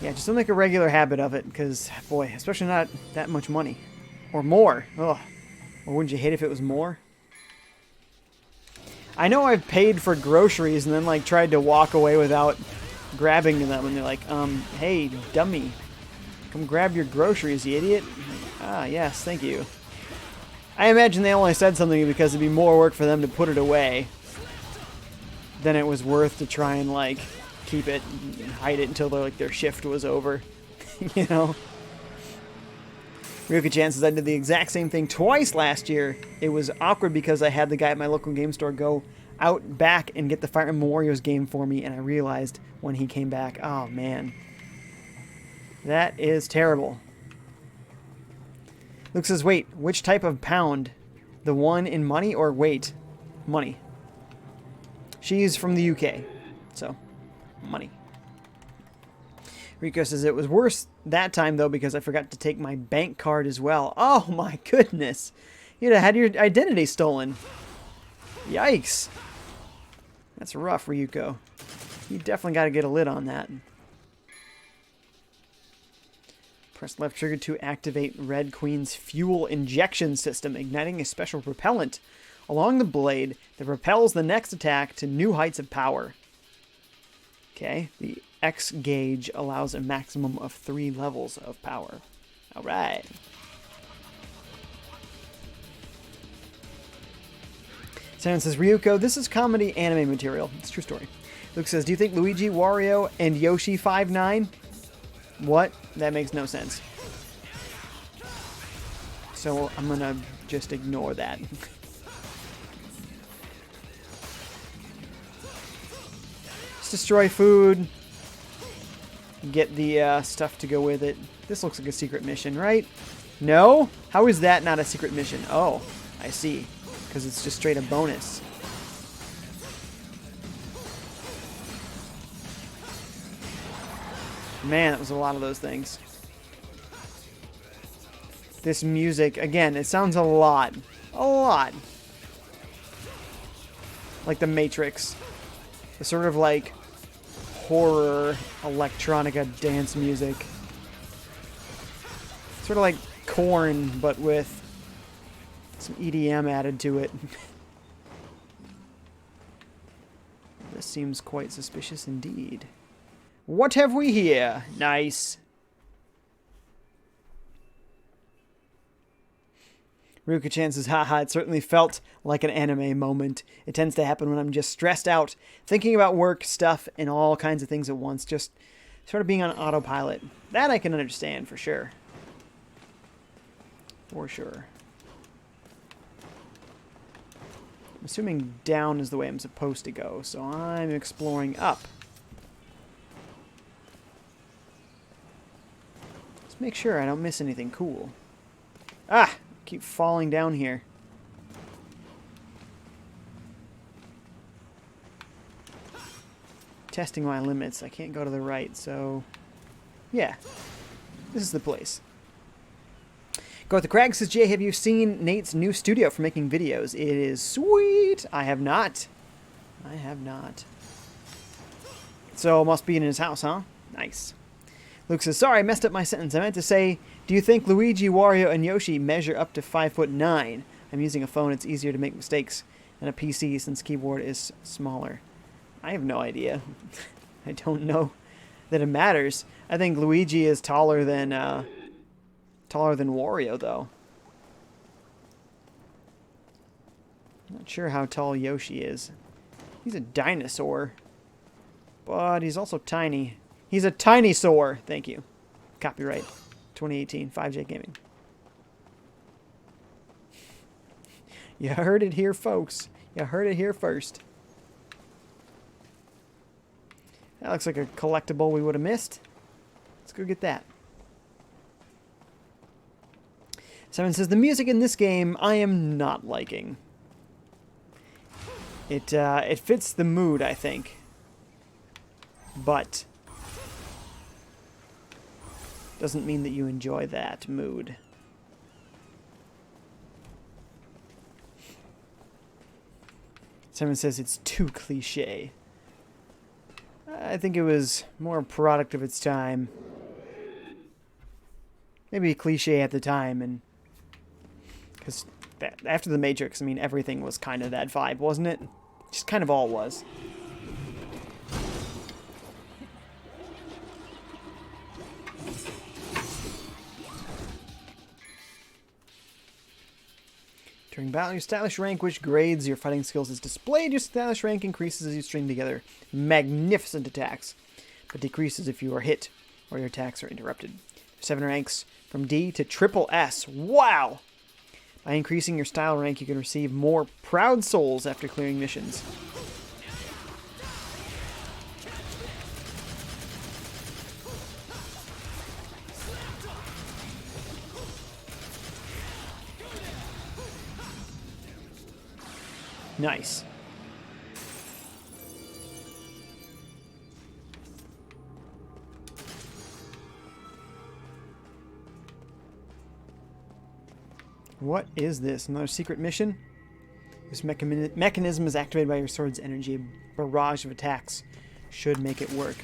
Yeah, just don't make a regular habit of it, because, boy, especially not that much money. Or more. Ugh. Or wouldn't you hate if it was more? I know I've paid for groceries and then, like, tried to walk away without grabbing them, and they're like, hey, dummy. Come grab your groceries, you idiot. Ah, yes, thank you. I imagine they only said something because it'd be more work for them to put it away. then it was worth to try and like keep it and hide it until their shift was over. You know? Ryuka-chan says I did the exact same thing twice last year. It was awkward because I had the guy at my local game store go out back and get the Fire Emblem Warriors game for me, and I realized when he came back, oh man, that is terrible. Luke says, wait, which type of pound? The one in money or weight? Money. She's from the UK, so money. Rico says it was worse that time, though, because I forgot to take my bank card as well. Oh, my goodness. You'd have had your identity stolen. Yikes. That's rough, Ryuko. You definitely got to get a lid on that. Press left trigger to activate Red Queen's fuel injection system, igniting a special propellant along the blade that propels the next attack to new heights of power. Okay, the X gauge allows a maximum of 3 levels of power. Alright. Simon says, Ryuko, this is comedy anime material. It's a true story. Luke says, do you think Luigi, Wario, and Yoshi 5'9"? What? That makes no sense. So I'm gonna just ignore that. Just destroy food. Get the stuff to go with it. This looks like a secret mission, right? No? How is that not a secret mission? Oh, I see. Because it's just straight a bonus. Man, that was a lot of those things. This music, again, it sounds a lot. A lot. Like The Matrix. The sort of like horror electronica dance music. Sort of like Korn, but with some EDM added to it. This seems quite suspicious indeed. What have we here? Nice. Ryuka-chan says, haha, it certainly felt like an anime moment. It tends to happen when I'm just stressed out, thinking about work, stuff, and all kinds of things at once. Just sort of being on autopilot. That I can understand, for sure. For sure. I'm assuming down is the way I'm supposed to go, so I'm exploring up. Let's make sure I don't miss anything cool. Ah! Keep falling down here. Testing my limits. I can't go to the right, so... yeah. This is the place. Go with the Crag says, Jay, have you seen Nate's new studio for making videos? It is sweet! I have not. I have not. So, it must be in his house, huh? Nice. Luke says, sorry, I messed up my sentence. I meant to say, do you think Luigi, Wario, and Yoshi measure up to 5'9"? I'm using a phone. It's easier to make mistakes than a PC since keyboard is smaller. I have no idea. I don't know that it matters. I think Luigi is taller than Wario, though. Not sure how tall Yoshi is. He's a dinosaur, but he's also tiny. He's a tiny-saur. Thank you. Copyright 2018, FiveJay Gaming. You heard it here, folks. You heard it here first. That looks like a collectible we would have missed. Let's go get that. Simon says, the music in this game I am not liking. It fits the mood, I think. But doesn't mean that you enjoy that mood. Simon says it's too cliche. I think it was more a product of its time. Maybe cliche at the time, and because after The Matrix, I mean, everything was kind of that vibe, wasn't it? Just kind of all was. During battle, your stylish rank, which grades your fighting skills, is displayed. Your stylish rank increases as you string together magnificent attacks, but decreases if you are hit or your attacks are interrupted. 7 ranks from D to triple S. Wow! By increasing your style rank, you can receive more proud souls after clearing missions. Nice. What is this? Another secret mission? This mechanism is activated by your sword's energy. A barrage of attacks should make it work.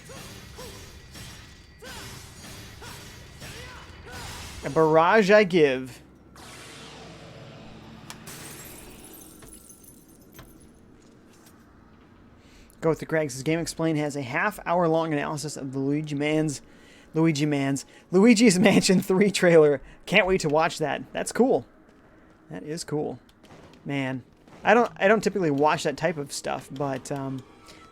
A barrage I give. Go with the Craigs. This Game Explained has a half-hour-long analysis of the Luigi's Mansion 3 trailer. Can't wait to watch that. That's cool. That is cool. Man, I don't typically watch that type of stuff, but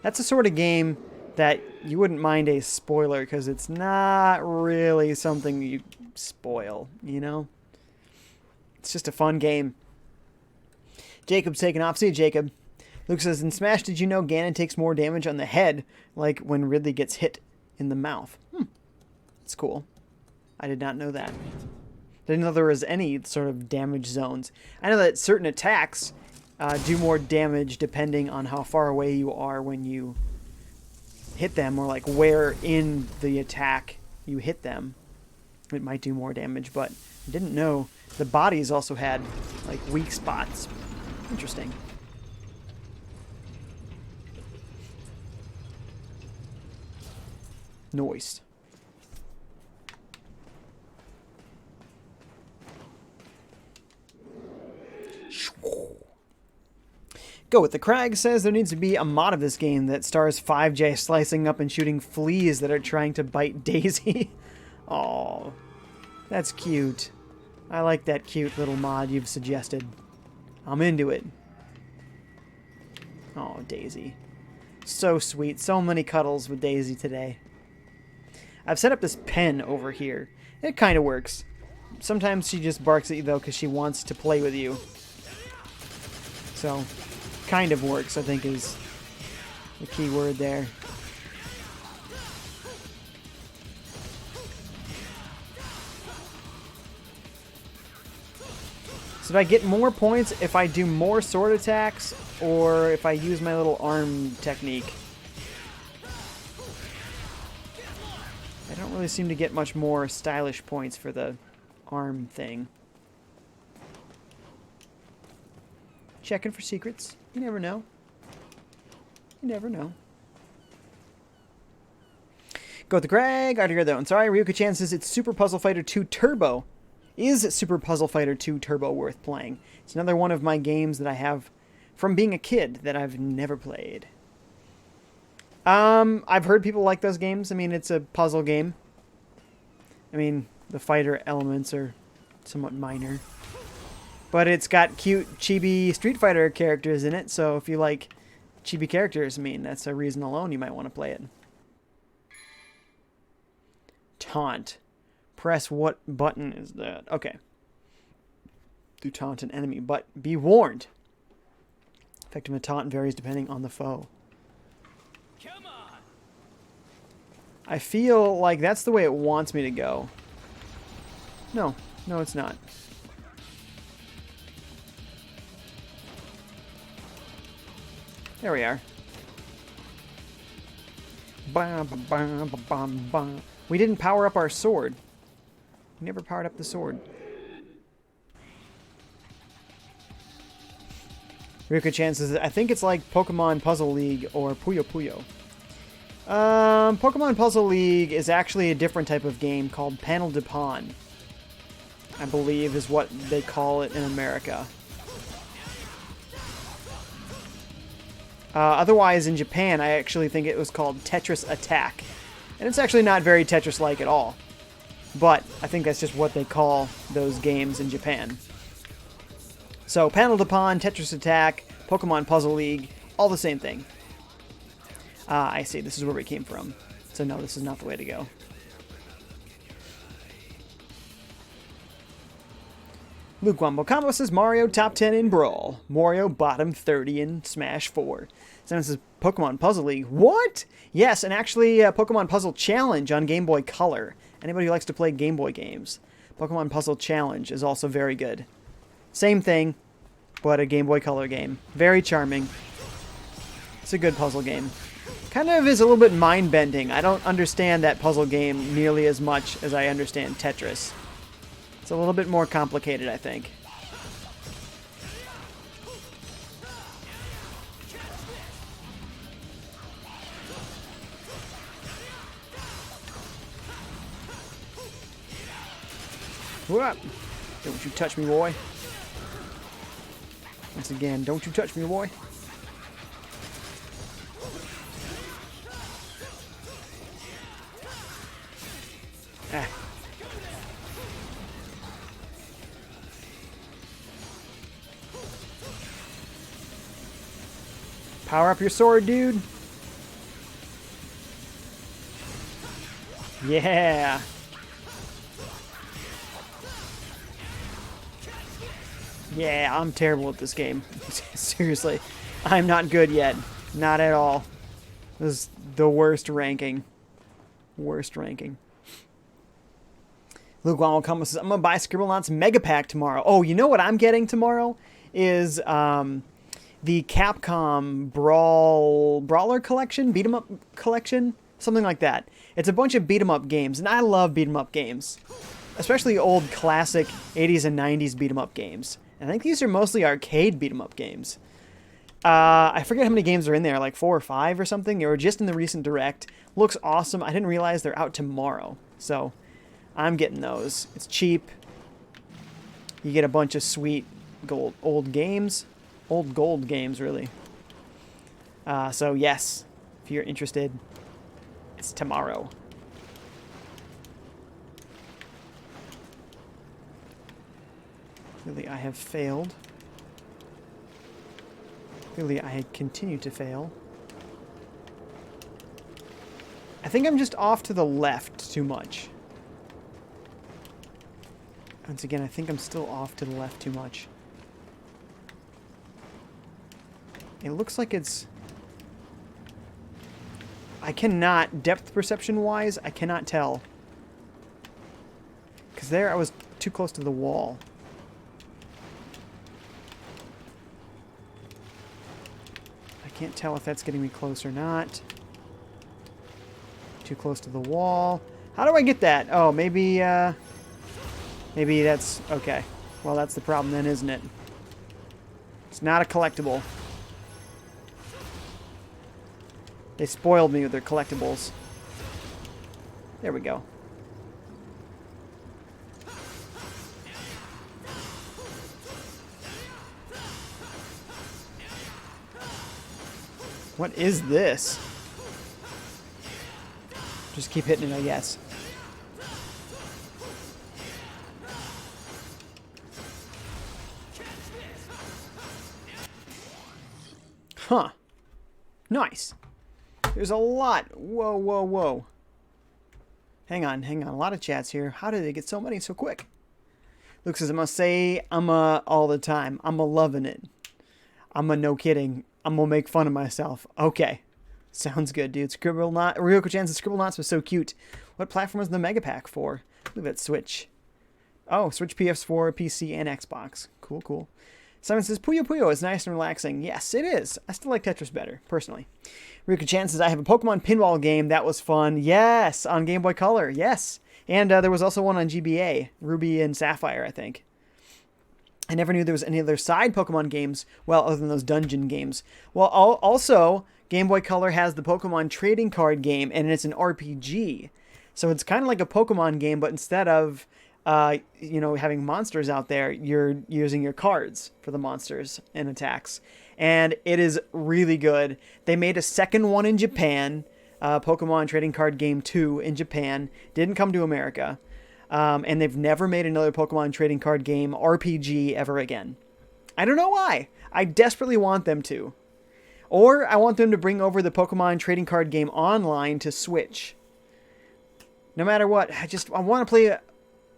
that's the sort of game that you wouldn't mind a spoiler, because it's not really something you spoil, you know? It's just a fun game. Jacob's taking off. See you, Jacob. Luke says, in Smash, did you know Ganon takes more damage on the head, like when Ridley gets hit in the mouth? That's cool. I did not know that. Didn't know there was any sort of damage zones. I know that certain attacks do more damage depending on how far away you are when you hit them, or like where in the attack you hit them. It might do more damage, but I didn't know the bodies also had like weak spots. Interesting. Noise. Go with the Crag says there needs to be a mod of this game that stars FiveJay slicing up and shooting fleas that are trying to bite Daisy. Oh, that's cute. I like that cute little mod you've suggested. I'm into it. Oh, Daisy. So sweet. So many cuddles with Daisy today. I've set up this pen over here. It kind of works. Sometimes she just barks at you, though, because she wants to play with you. So, kind of works, I think, is the key word there. So do I get more points if I do more sword attacks, or if I use my little arm technique? I don't really seem to get much more stylish points for the arm thing. Checking for secrets. You never know. You never know. Go with the Greg. Out of here, though. And sorry, Ryuka-chan says it's Super Puzzle Fighter 2 Turbo. Is Super Puzzle Fighter 2 Turbo worth playing? It's another one of my games that I have from being a kid that I've never played. I've heard people like those games. I mean, it's a puzzle game. I mean, the fighter elements are somewhat minor. But it's got cute, chibi Street Fighter characters in it, so if you like chibi characters, I mean, that's a reason alone you might want to play it. Taunt. Press what button is that? Okay. To taunt an enemy, but be warned. Effective of taunt varies depending on the foe. Come on. I feel like that's the way it wants me to go. No, it's not. There we are. We didn't power up our sword. We never powered up the sword. Ryuka-chan says, I think it's like Pokemon Puzzle League or Puyo Puyo. Pokemon Puzzle League is actually a different type of game called Panel de Pon, I believe is what they call it in America. Otherwise, in Japan, I actually think it was called Tetris Attack. And it's actually not very Tetris-like at all. But I think that's just what they call those games in Japan. So Panel to Pawn, Tetris Attack, Pokemon Puzzle League, all the same thing. Ah, I see. This is where we came from. So no, this is not the way to go. Luke Wombo Combo says Mario top 10 in Brawl. Mario bottom 30 in Smash 4. Simon says Pokemon Puzzle League. What? Yes, and actually Pokemon Puzzle Challenge on Game Boy Color. Anybody who likes to play Game Boy games. Pokemon Puzzle Challenge is also very good. Same thing, but a Game Boy Color game. Very charming. It's a good puzzle game. Kind of is a little bit mind-bending. I don't understand that puzzle game nearly as much as I understand Tetris. It's a little bit more complicated, I think. Whoop! Don't you touch me, boy. Once again, don't you touch me, boy. Ah. Power up your sword, dude. Yeah. Yeah, I'm terrible at this game. Seriously. I'm not good yet. Not at all. This is the worst ranking. Worst ranking. Luke Wall comes says, I'm going to buy Scribblenauts Mega Pack tomorrow. Oh, you know what I'm getting tomorrow? Is the Capcom Brawler collection? Beat 'em up collection? Something like that. It's a bunch of beat 'em up games, and I love beat 'em up games. Especially old classic 80s and 90s beat 'em up games. And I think these are mostly arcade beat 'em up games. I forget how many games are in there, like 4 or 5 or something. They were just in the recent Direct. Looks awesome. I didn't realize they're out tomorrow. So, I'm getting those. It's cheap. You get a bunch of sweet old games. Old gold games, really. So, yes. If you're interested, it's tomorrow. Clearly, I have failed. Clearly, I continue to fail. I think I'm just off to the left too much. Once again, I think I'm still off to the left too much. It looks like it's... I cannot, depth perception-wise, I cannot tell. Because there I was too close to the wall. I can't tell if that's getting me close or not. Too close to the wall. How do I get that? Oh, maybe, maybe that's... Okay. Well, that's the problem then, isn't it? It's not a collectible. They spoiled me with their collectibles. There we go. What is this? Just keep hitting it, I guess. Huh. Nice. There's a lot. Whoa, whoa, whoa. Hang on, hang on. A lot of chats here. How did they get so many so quick? Luke says, I must say, I'm all the time. I'm loving it. I'm no kidding. I'm gonna make fun of myself. Okay. Sounds good, dude. Ryoko-chan says Scribblenauts was so cute. What platform is the Mega Pack for? Look at that Switch. Oh, Switch, PS4, PC, and Xbox. Cool, cool. Simon says, Puyo Puyo is nice and relaxing. Yes, it is. I still like Tetris better, personally. Ryoko-chan says, I have a Pokemon pinball game. That was fun. Yes, on Game Boy Color. Yes. And there was also one on GBA. Ruby and Sapphire, I think. I never knew there was any other side Pokemon games, well, other than those dungeon games. Well, also, Game Boy Color has the Pokemon trading card game, and it's an RPG. So it's kind of like a Pokemon game, but instead of, having monsters out there, you're using your cards for the monsters and attacks. And it is really good. They made a second one in Japan, Pokemon Trading Card Game 2 in Japan. Didn't come to America. And they've never made another Pokemon trading card game RPG ever again. I don't know why. I desperately want them to. Or I want them to bring over the Pokemon trading card game online to Switch. No matter what, I want to play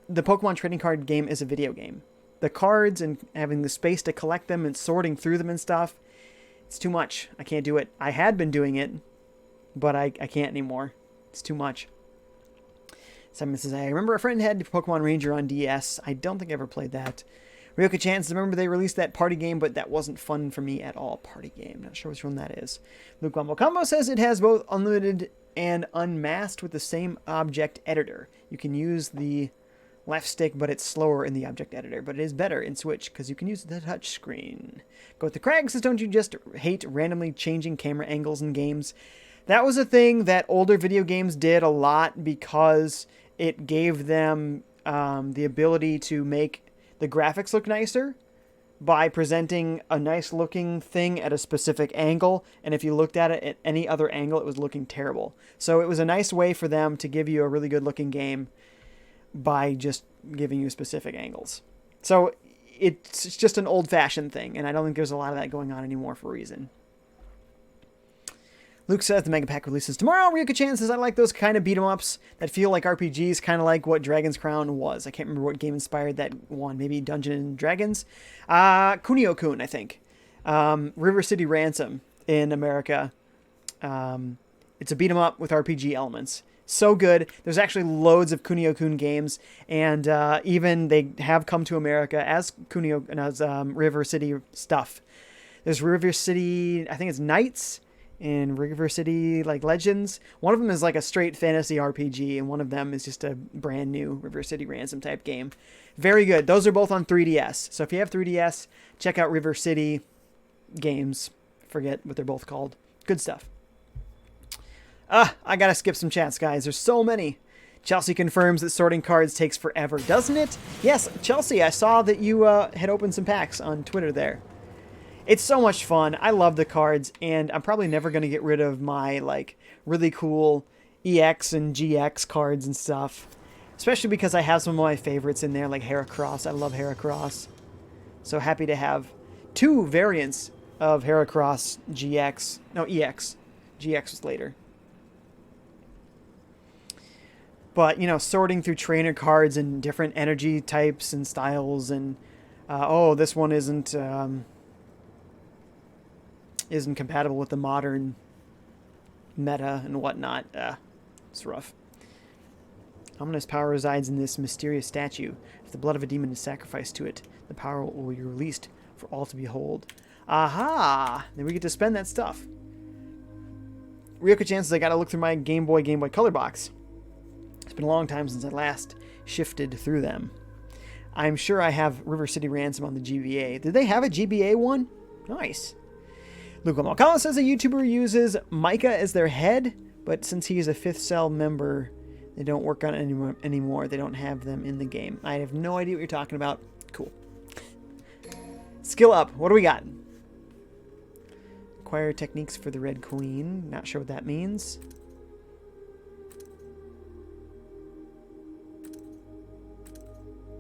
the Pokemon trading card game as a video game. The cards and having the space to collect them and sorting through them and stuff, it's too much. I can't do it. I had been doing it, but I can't anymore. It's too much. Simon says, I remember a friend had Pokemon Ranger on DS. I don't think I ever played that. Ryoka Chan says, remember they released that party game, but that wasn't fun for me at all. Party game. Not sure which one that is. Luke Wombo Combo says it has both unlimited and unmasked with the same object editor. You can use the left stick, but it's slower in the object editor. But it is better in Switch because you can use the touch screen. Go with the Crag says, don't you just hate randomly changing camera angles in games? That was a thing that older video games did a lot because it gave them the ability to make the graphics look nicer by presenting a nice looking thing at a specific angle. And if you looked at it at any other angle, it was looking terrible. So it was a nice way for them to give you a really good looking game by just giving you specific angles. So it's just an old fashioned thing. And I don't think there's a lot of that going on anymore for a reason. Luke says the Mega Pack releases tomorrow. Ryoka Chan says, I like those kind of beat-em-ups that feel like RPGs, kind of like what Dragon's Crown was. I can't remember what game inspired that one. Maybe Dungeons and Dragons? Kunio-kun, I think. River City Ransom in America. It's a beat-em-up with RPG elements. So good. There's actually loads of Kunio-kun games, and even they have come to America as River City stuff. There's River City, I think it's Knights, in River City, like Legends. One of them is like a straight fantasy RPG, and one of them is just a brand new River City Ransom type game. Very good. Those are both on 3DS. So if you have 3DS, check out River City games. Forget what they're both called. Good stuff. I gotta skip some chats, guys. There's so many. Chelsea confirms that sorting cards takes forever, doesn't it? Yes, Chelsea, I saw that you had opened some packs on Twitter there. It's so much fun. I love the cards, and I'm probably never going to get rid of my, like, really cool EX and GX cards and stuff. Especially because I have some of my favorites in there, like Heracross. I love Heracross. So happy to have two variants of Heracross GX. No, EX. GX was later. But, you know, sorting through trainer cards and different energy types and styles, and, this one isn't compatible with the modern meta and whatnot. It's rough. Ominous power resides in this mysterious statue. If the blood of a demon is sacrificed to it, the power will be released for all to behold. Aha! Then we get to spend that stuff. Ryoka Chan says, I gotta look through my Game Boy Color box. It's been a long time since I last shifted through them. I'm sure I have River City Ransom on the GBA. Did they have a GBA one? Nice. Luke Malkala says a YouTuber uses Micah as their head, but since he is a 5th Cell member, they don't work on it anymore. They don't have them in the game. I have no idea what you're talking about. Cool. Skill up. What do we got? Acquire techniques for the Red Queen. Not sure what that means.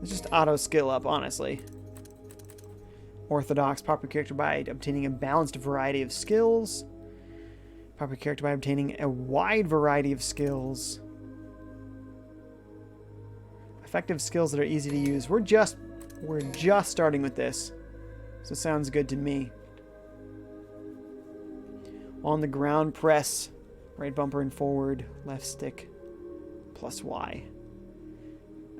It's just auto skill up, honestly. Orthodox, proper character by obtaining a balanced variety of skills. Proper character by obtaining a wide variety of skills. Effective skills that are easy to use. We're just starting with this. So it sounds good to me. On the ground, press right bumper and forward, left stick, plus Y.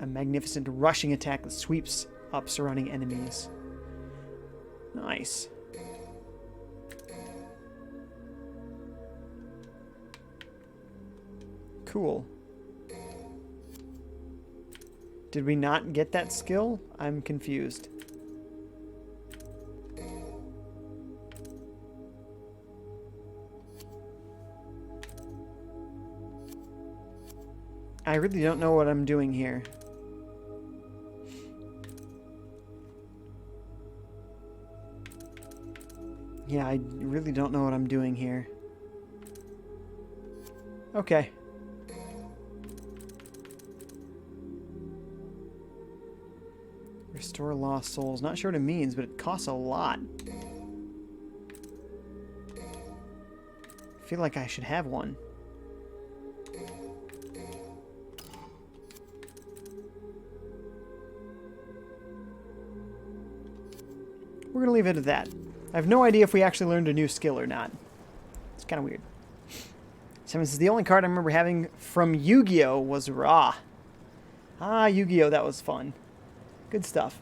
A magnificent rushing attack that sweeps up surrounding enemies. Nice. Cool. Did we not get that skill? I'm confused. I really don't know what I'm doing here. Yeah, I really don't know what I'm doing here. Okay. Restore lost souls. Not sure what it means, but it costs a lot. I feel like I should have one. We're gonna leave it at that. I have no idea if we actually learned a new skill or not. It's kind of weird. Simon says, the only card I remember having from Yu-Gi-Oh! Was Ra. Ah, Yu-Gi-Oh! That was fun. Good stuff.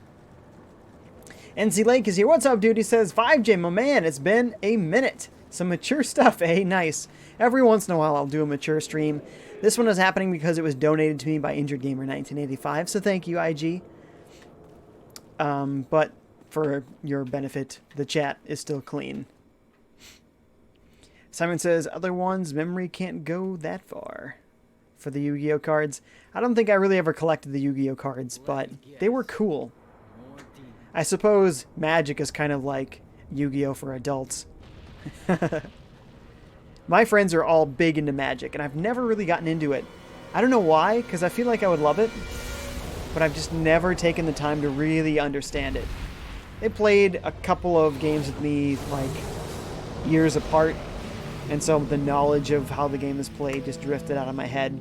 NC Lake is here. What's up, dude? He says, FiveJay, my man, it's been a minute. Some mature stuff, eh? Nice. Every once in a while, I'll do a mature stream. This one is happening because it was donated to me by Injured Gamer 1985, so thank you, IG. But for your benefit, the chat is still clean. Simon says, other ones, memory can't go that far. For the Yu-Gi-Oh cards, I don't think I really ever collected the Yu-Gi-Oh cards, but they were cool. I suppose Magic is kind of like Yu-Gi-Oh for adults. My friends are all big into Magic, and I've never really gotten into it. I don't know why, because I feel like I would love it, but I've just never taken the time to really understand it. They played a couple of games with me, like, years apart, and so the knowledge of how the game is played just drifted out of my head.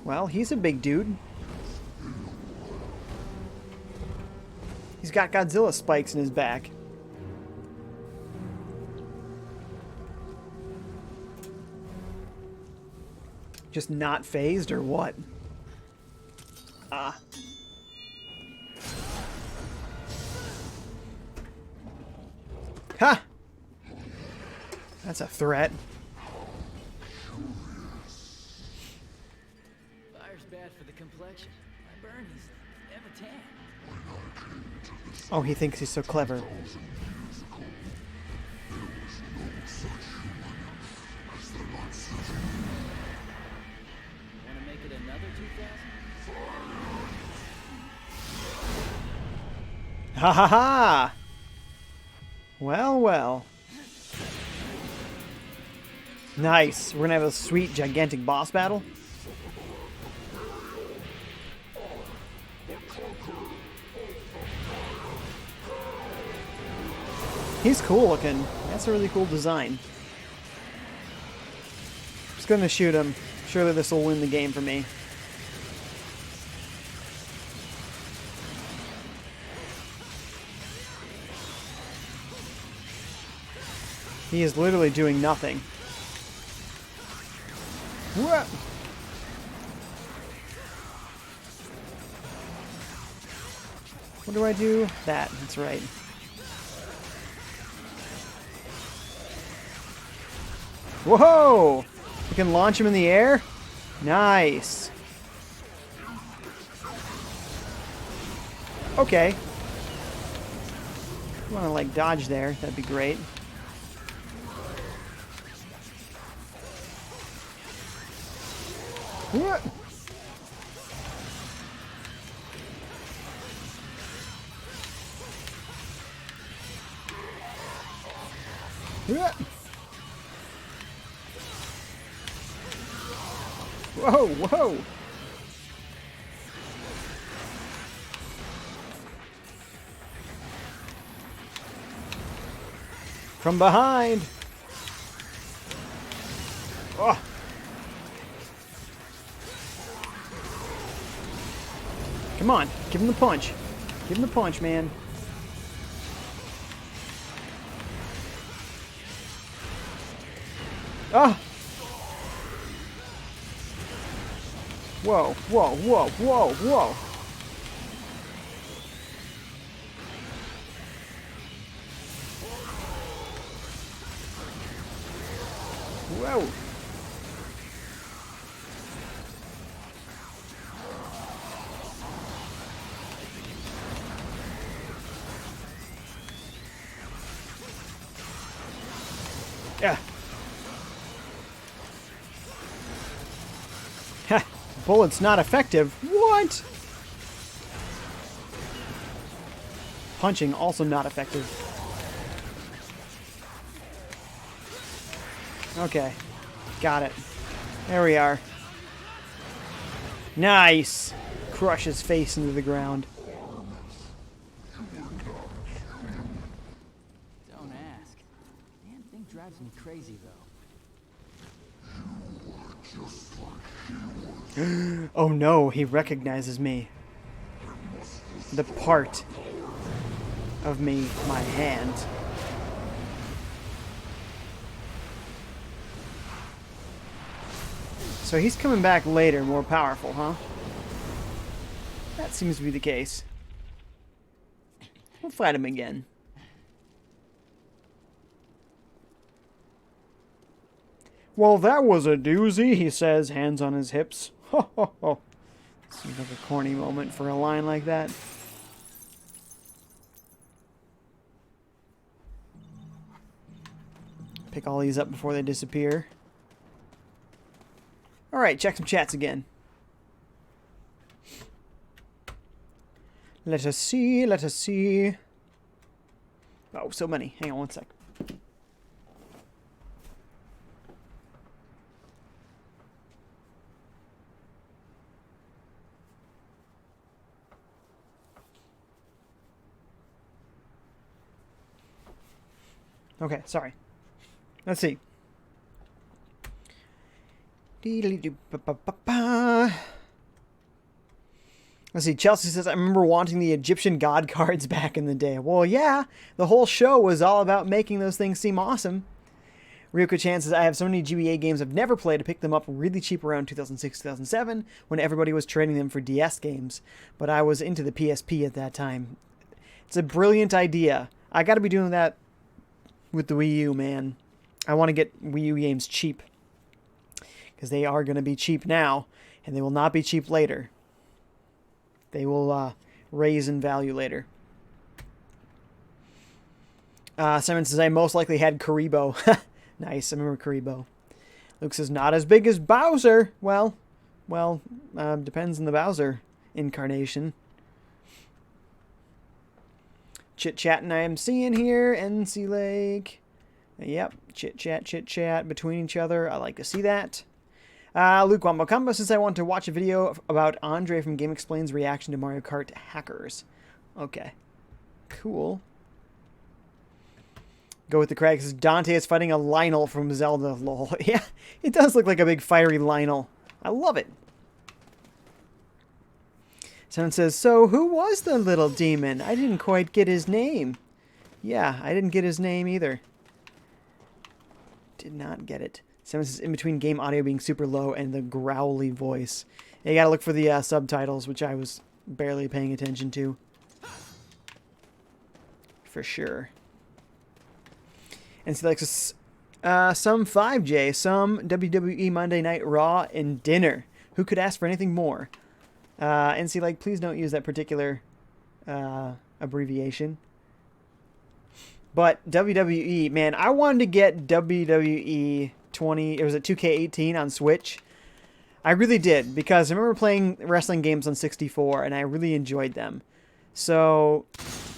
Well, he's a big dude. He's got Godzilla spikes in his back. Just not phased or what? Ah. Ha! That's a threat. Fire's bad for the complexion. My burn is never tan. Oh, he thinks he's so clever. Wanna make it another 2000? Ha ha ha! Well, well. Nice. We're gonna have a sweet, gigantic boss battle. He's cool looking. That's a really cool design. Just gonna shoot him. Surely this will win the game for me. He is literally doing nothing. What? What do I do? That. That's right. Whoa! You can launch him in the air? Nice. Okay. If you want to, like, dodge there, that'd be great. What? What? Whoa, whoa! From behind! Oh! Come on, give him the punch. Give him the punch, man. Ah! Whoa, whoa, whoa, whoa, whoa. Whoa. Yeah. Ha! Bullet's not effective. What? Punching also not effective. Okay. Got it. There we are. Nice! Crush his face into the ground. Don't ask. Damn thing drives me crazy, though. Oh no, he recognizes me. The part of me, my hand. So he's coming back later, more powerful, huh? That seems to be the case. We'll fight him again. Well, that was a doozy, he says, hands on his hips. Ho ho ho. Seems like a corny moment for a line like that. Pick all these up before they disappear. Alright, check some chats again. Let us see, let us see. Oh, so many. Hang on one sec. Okay, sorry. Let's see. Let's see, Chelsea says, I remember wanting the Egyptian god cards back in the day. Well, yeah, the whole show was all about making those things seem awesome. Ryuko Chan says, I have so many GBA games I've never played. I picked them up really cheap around 2006, 2007, when everybody was trading them for DS games. But I was into the PSP at that time. It's a brilliant idea. I gotta be doing that with the Wii U, man. I want to get Wii U games cheap. Because they are going to be cheap now, and they will not be cheap later. They will raise in value later. Simon says, I most likely had Karibo. Nice, I remember Karibo. Luke says, not as big as Bowser. Well, depends on the Bowser incarnation. Chit-chatting I am seeing here. NC Lake. Yep, chit-chat between each other. I like to see that. Luke Wambakamba says, I want to watch a video about Andre from Game Explain's reaction to Mario Kart Hackers. Okay. Cool. Go with the Craig says, Dante is fighting a Lionel from Zelda. Lol. Yeah, it does look like a big fiery Lionel. I love it. Someone says, so who was the little demon? I didn't quite get his name. Yeah, I didn't get his name either. Did not get it. Someone says, in between game audio being super low and the growly voice. You gotta look for the subtitles, which I was barely paying attention to. For sure. And so like some FiveJay, some WWE Monday Night Raw, and dinner. Who could ask for anything more? And see, like, please don't use that particular abbreviation. But WWE, man, I wanted to get WWE 20, it was at 2K18 on Switch. I really did, because I remember playing wrestling games on 64, and I really enjoyed them. So,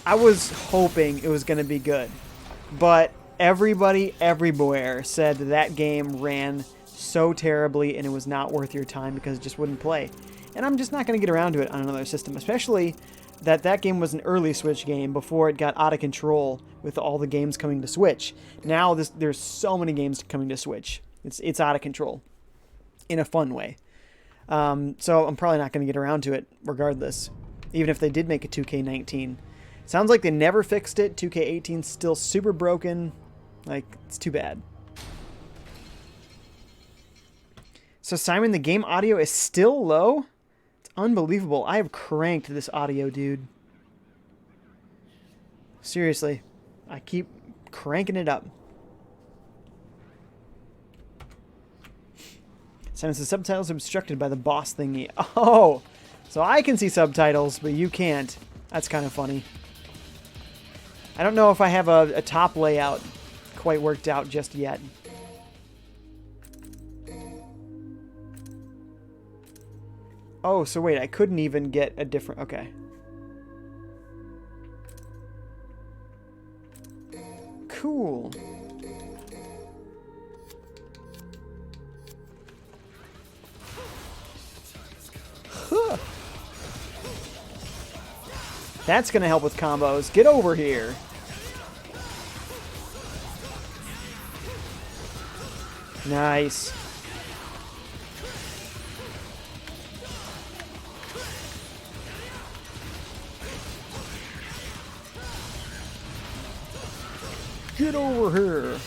I was hoping it was going to be good. But everybody everywhere said that game ran so terribly, and it was not worth your time because it just wouldn't play. And I'm just not going to get around to it on another system, especially that game was an early Switch game before it got out of control with all the games coming to Switch. Now there's so many games coming to Switch. It's out of control in a fun way. So I'm probably not going to get around to it regardless, even if they did make a 2K19. Sounds like they never fixed it. 2K18's still super broken. Like, it's too bad. So Simon, the game audio is still low? Unbelievable. I have cranked this audio, dude. Seriously. I keep cranking it up. Simon says, subtitles are obstructed by the boss thingy. Oh! So I can see subtitles, but you can't. That's kind of funny. I don't know if I have a top layout quite worked out just yet. Oh, so wait, I couldn't even get a different... Okay. Cool. That's going to help with combos. Get over here. Nice. Get over here.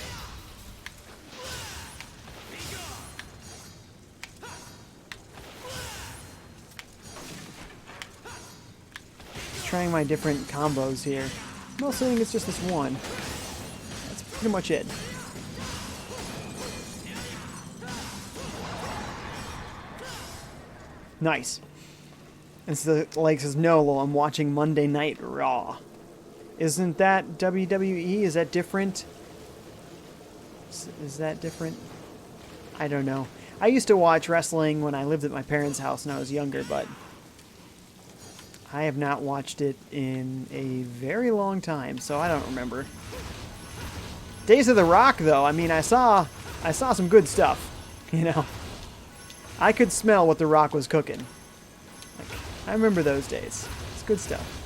Just trying my different combos here. I'm not saying it's just this one. That's pretty much it. Nice. And so, like says, no, lol, I'm watching Monday Night Raw. Isn't that WWE? Is that different? Is that different? I don't know. I used to watch wrestling when I lived at my parents' house when I was younger, but I have not watched it in a very long time, so I don't remember. Days of the Rock, though, I mean, I saw some good stuff, you know. I could smell what the Rock was cooking. Like, I remember those days. It's good stuff.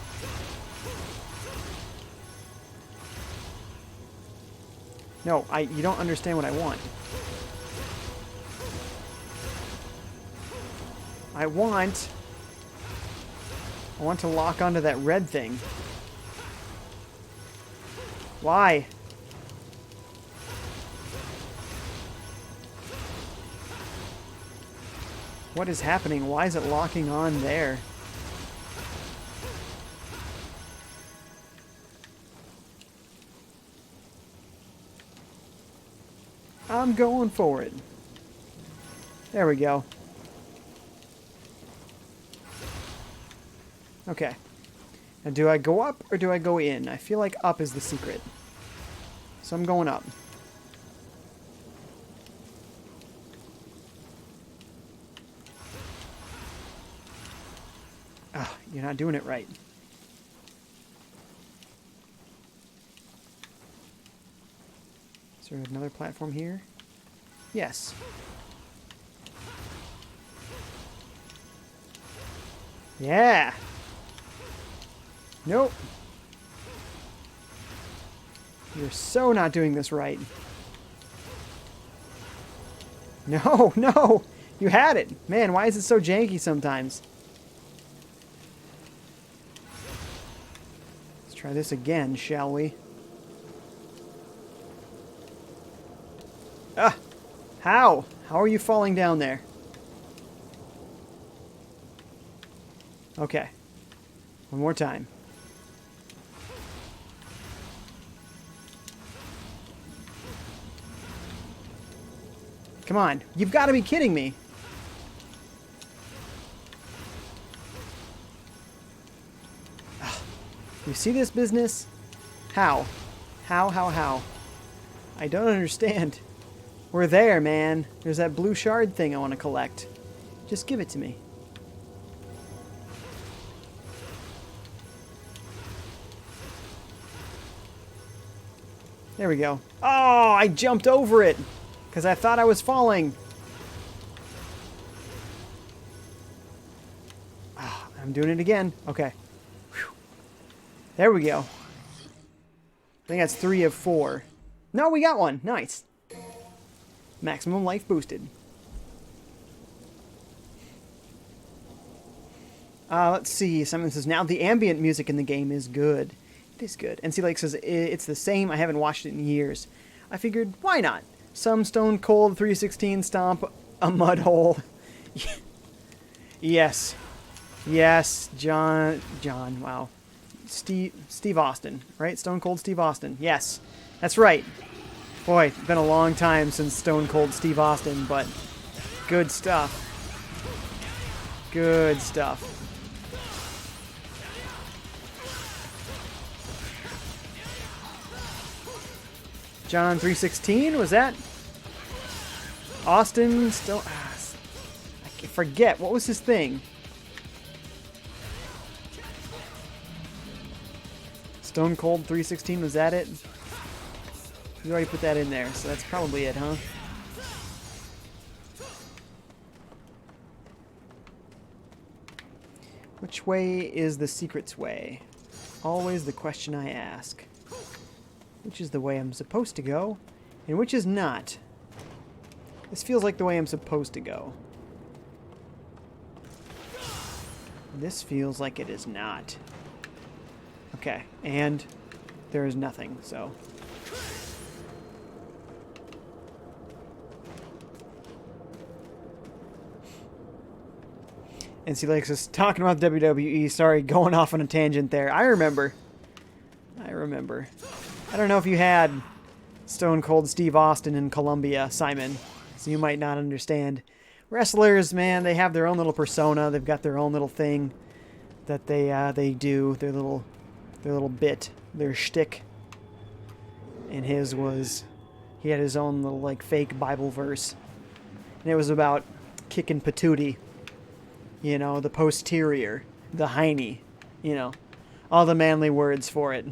No, you don't understand what I want. I want to lock onto that red thing. Why? What is happening? Why is it locking on there? I'm going for it. There we go. Okay. Now, do I go up or do I go in? I feel like up is the secret. So I'm going up. Ah, you're not doing it right. Is there another platform here? Yes. Yeah. Nope. You're so not doing this right. No, no. You had it. Man, why is it so janky sometimes? Let's try this again, shall we? Ah! How? How are you falling down there? Okay. One more time. Come on. You've got to be kidding me. Ugh. You see this business? How? How? I don't understand. We're there, man. There's that blue shard thing I want to collect. Just give it to me. There we go. Oh, I jumped over it because I thought I was falling. Oh, I'm doing it again. Okay. Whew. There we go. I think that's 3 of 4. No, we got one. Nice. Maximum life boosted. Let's see. Simon says, now the ambient music in the game is good. It is good. NC Lake says, it's the same. I haven't watched it in years. I figured, why not? Some Stone Cold 316 stomp a mud hole. Yes. Yes, John, wow. Steve Austin, right? Stone Cold Steve Austin. Yes, that's right. Boy, it's been a long time since Stone Cold Steve Austin, but good stuff. Good stuff. John 316, was that? Austin still... I forget. What was his thing? Stone Cold 316, was that it? You already put that in there, so that's probably it, huh? Which way is the secret's way? always the question I ask. Which is the way I'm supposed to go, and which is not. This feels like the way I'm supposed to go. This feels like it is not. Okay, and there is nothing, so... And see, like, just talking about the WWE, sorry, going off on a tangent there. I remember. I don't know if you had Stone Cold Steve Austin in Columbia, Simon, so you might not understand. Wrestlers, man, they have their own little persona. They've got their own little thing that they do, their little bit, their shtick. And his was, he had his own little, like, fake Bible verse. And it was about kicking patootie. You know, the posterior, the hiney, you know, all the manly words for it.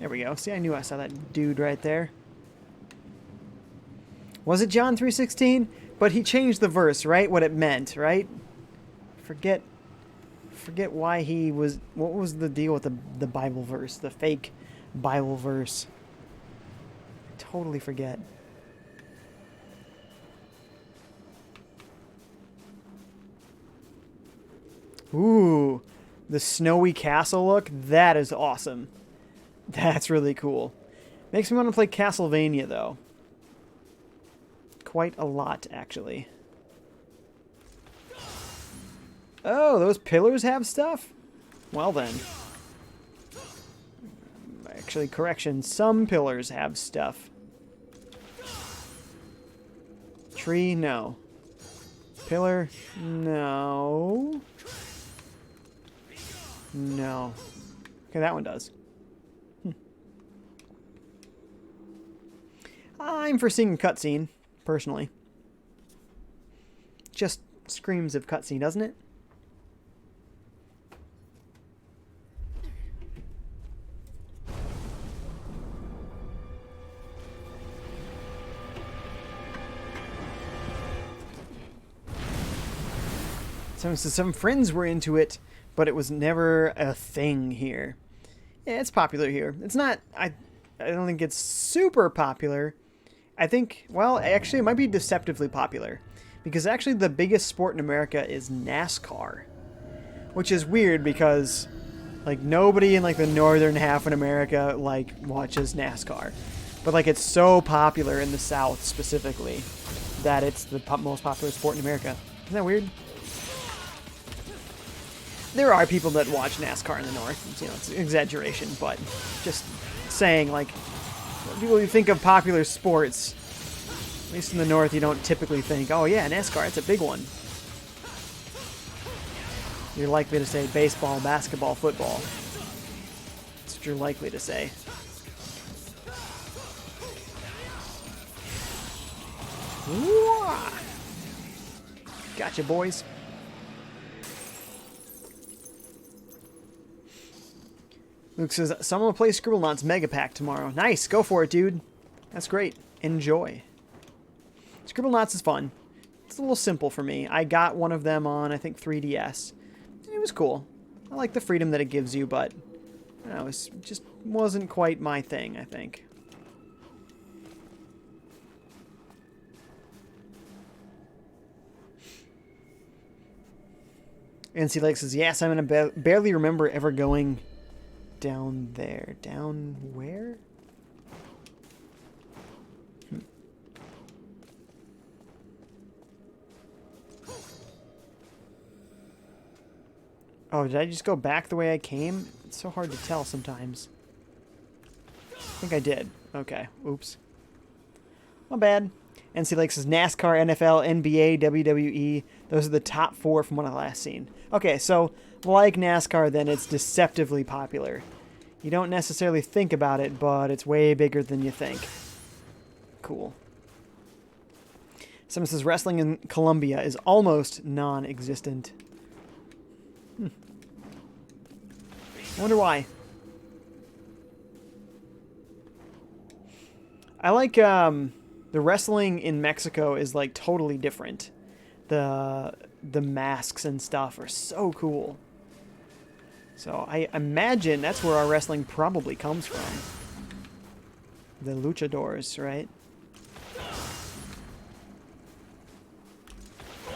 There we go. See, I knew I saw that dude right there. Was it John 3:16? But he changed the verse, right? What it meant, right? Forget why he was... What was the deal with the Bible verse? The fake Bible verse. I totally forget. Ooh, the snowy castle look. That is awesome. That's really cool. Makes me want to play Castlevania, though. Quite a lot, actually. Oh, those pillars have stuff? Well then. Actually, correction. Some pillars have stuff. Tree, no. Pillar, no. No. Okay, that one does. I'm foreseeing a cutscene, personally. Just screams of cutscene, doesn't it? So some friends were into it, but it was never a thing here. Yeah, it's popular here. It's not... I don't think it's super popular. I think... Well, actually, it might be deceptively popular. Because actually the biggest sport in America is NASCAR. Which is weird because... Like, nobody in, like, the northern half of America, like, watches NASCAR. But, like, it's so popular in the South, specifically, that it's the most popular sport in America. Isn't that weird? There are people that watch NASCAR in the North. You know, it's an exaggeration, but just saying, like, people who think of popular sports, at least in the North, you don't typically think, oh yeah, NASCAR, it's a big one. You're likely to say baseball, basketball, football. That's what you're likely to say. Whoa! Gotcha, boys. Luke says, someone will play Scribblenauts Mega Pack tomorrow. Nice, go for it, dude. That's great. Enjoy. Scribblenauts is fun. It's a little simple for me. I got one of them on, I think, 3DS. It was cool. I like the freedom that it gives you, but I don't know, it just wasn't quite my thing, I think. NC Lake says, yes, I'm gonna barely remember ever going down there. Down where? Oh, did I just go back the way I came? It's so hard to tell sometimes. I think I did. Okay. Oops. My bad. NC Lake says NASCAR, NFL, NBA, WWE. Those are the top 4 from what I last seen. Okay, so like NASCAR, then it's deceptively popular. You don't necessarily think about it, but it's way bigger than you think. Cool. Someone says wrestling in Colombia is almost non-existent. I wonder why. I like, the wrestling in Mexico is, like, totally different. The the masks and stuff are so cool. So I imagine that's where our wrestling probably comes from. The luchadors, right?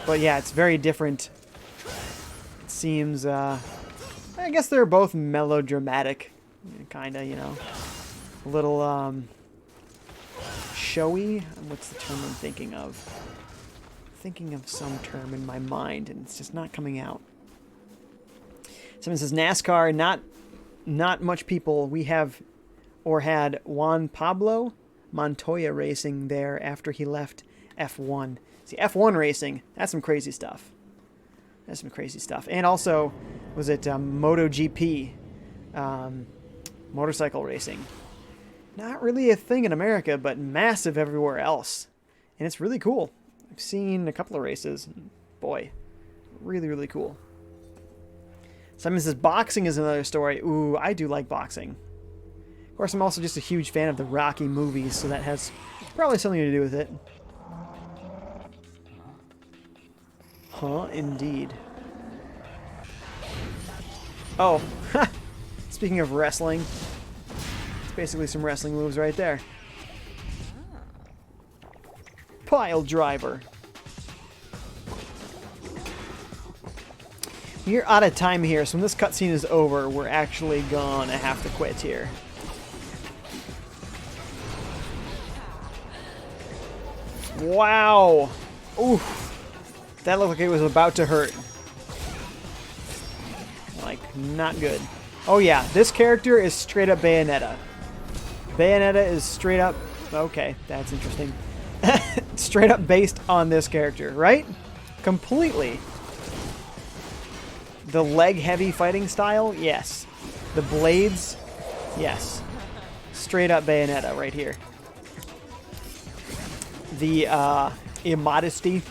But yeah, it's very different. It seems, I guess they're both melodramatic, kinda, you know. A little, showy. What's the term I'm thinking of? Thinking of some term in my mind, and it's just not coming out. Someone says NASCAR, not much people. We have or had Juan Pablo Montoya racing there after he left F1. See, F1 racing, that's some crazy stuff. That's some crazy stuff. And also, was it MotoGP, motorcycle racing? Not really a thing in America, but massive everywhere else. And it's really cool. I've seen a couple of races. Boy, really, really cool. Simon says boxing is another story. Ooh, I do like boxing. Of course, I'm also just a huge fan of the Rocky movies, so that has probably something to do with it. Huh, indeed. Oh, speaking of wrestling, it's basically some wrestling moves right there. Pile driver. We're out of time here, so when this cutscene is over, we're actually gonna have to quit here. Wow! Oof! That looked like it was about to hurt. Like, not good. Oh yeah, this character is straight up Bayonetta. Bayonetta is straight up... Okay, that's interesting. Straight up based on this character, right? Completely. The leg-heavy fighting style? Yes. The blades? Yes. Straight up Bayonetta right here. The, immodesty.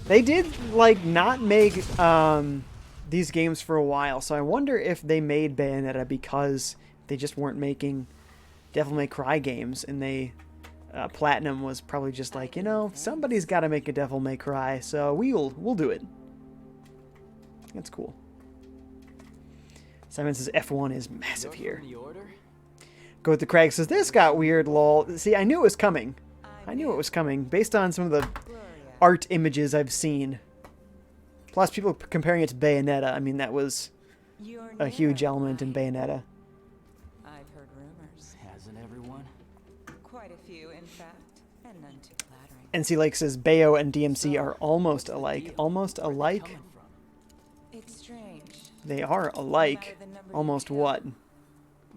They did, like, not make, these games for a while, so I wonder if they made Bayonetta because they just weren't making Devil May Cry games, and they... Platinum was probably just like, you know, somebody's got to make a Devil May Cry, so we'll do it. That's cool. Simon says F1 is massive here. Go with the Craig says this got weird, lol. See, I knew it was coming. I knew it was coming based on some of the art images I've seen. Plus, people comparing it to Bayonetta. I mean, that was a huge element in Bayonetta. I've heard rumors. Hasn't everyone? Quite a few, in fact, and none too flattering. NC Lake says Bayo and DMC are almost alike. Almost alike? It's strange. They are alike. Almost what?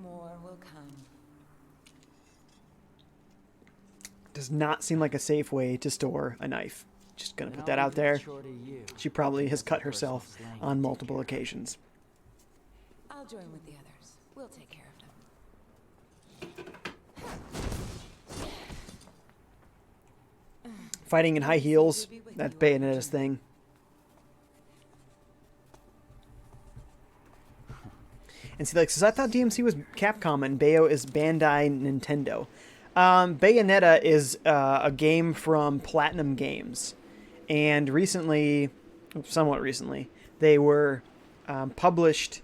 More will come. Does not seem like a safe way to store a knife. Just gonna put that out there. She probably has cut herself on multiple occasions. I'll join with the others. We'll take care of them. Fighting in high heels, that's Bayonetta's thing. And see, like, says, I thought DMC was Capcom and Bayo is Bandai Nintendo. Bayonetta is a game from Platinum Games. And recently, somewhat recently, they were published.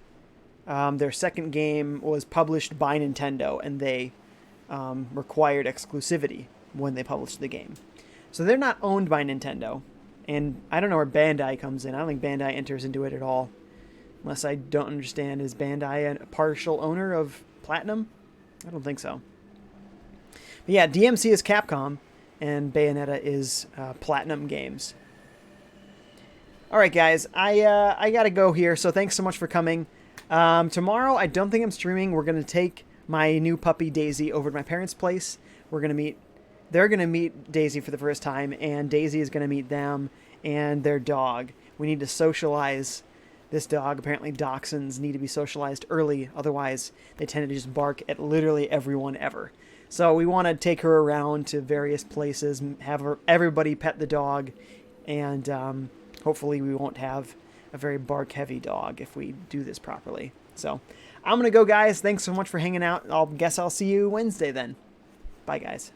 Their second game was published by Nintendo, and they required exclusivity when they published the game. So they're not owned by Nintendo. And I don't know where Bandai comes in. I don't think Bandai enters into it at all. Unless I don't understand, is Bandai a partial owner of Platinum? I don't think so. But yeah, DMC is Capcom, and Bayonetta is Platinum Games. Alright guys, I gotta go here, so thanks so much for coming. Tomorrow, I don't think I'm streaming. We're going to take my new puppy, Daisy, over to my parents' place. They're going to meet Daisy for the first time, and Daisy is going to meet them and their dog. We need to socialize this dog. Apparently dachshunds need to be socialized early, otherwise they tend to just bark at literally everyone ever. So we want to take her around to various places, have everybody pet the dog, and hopefully we won't have a very bark-heavy dog if we do this properly. So I'm going to go, guys. Thanks so much for hanging out. Guess I'll see you Wednesday then. Bye, guys.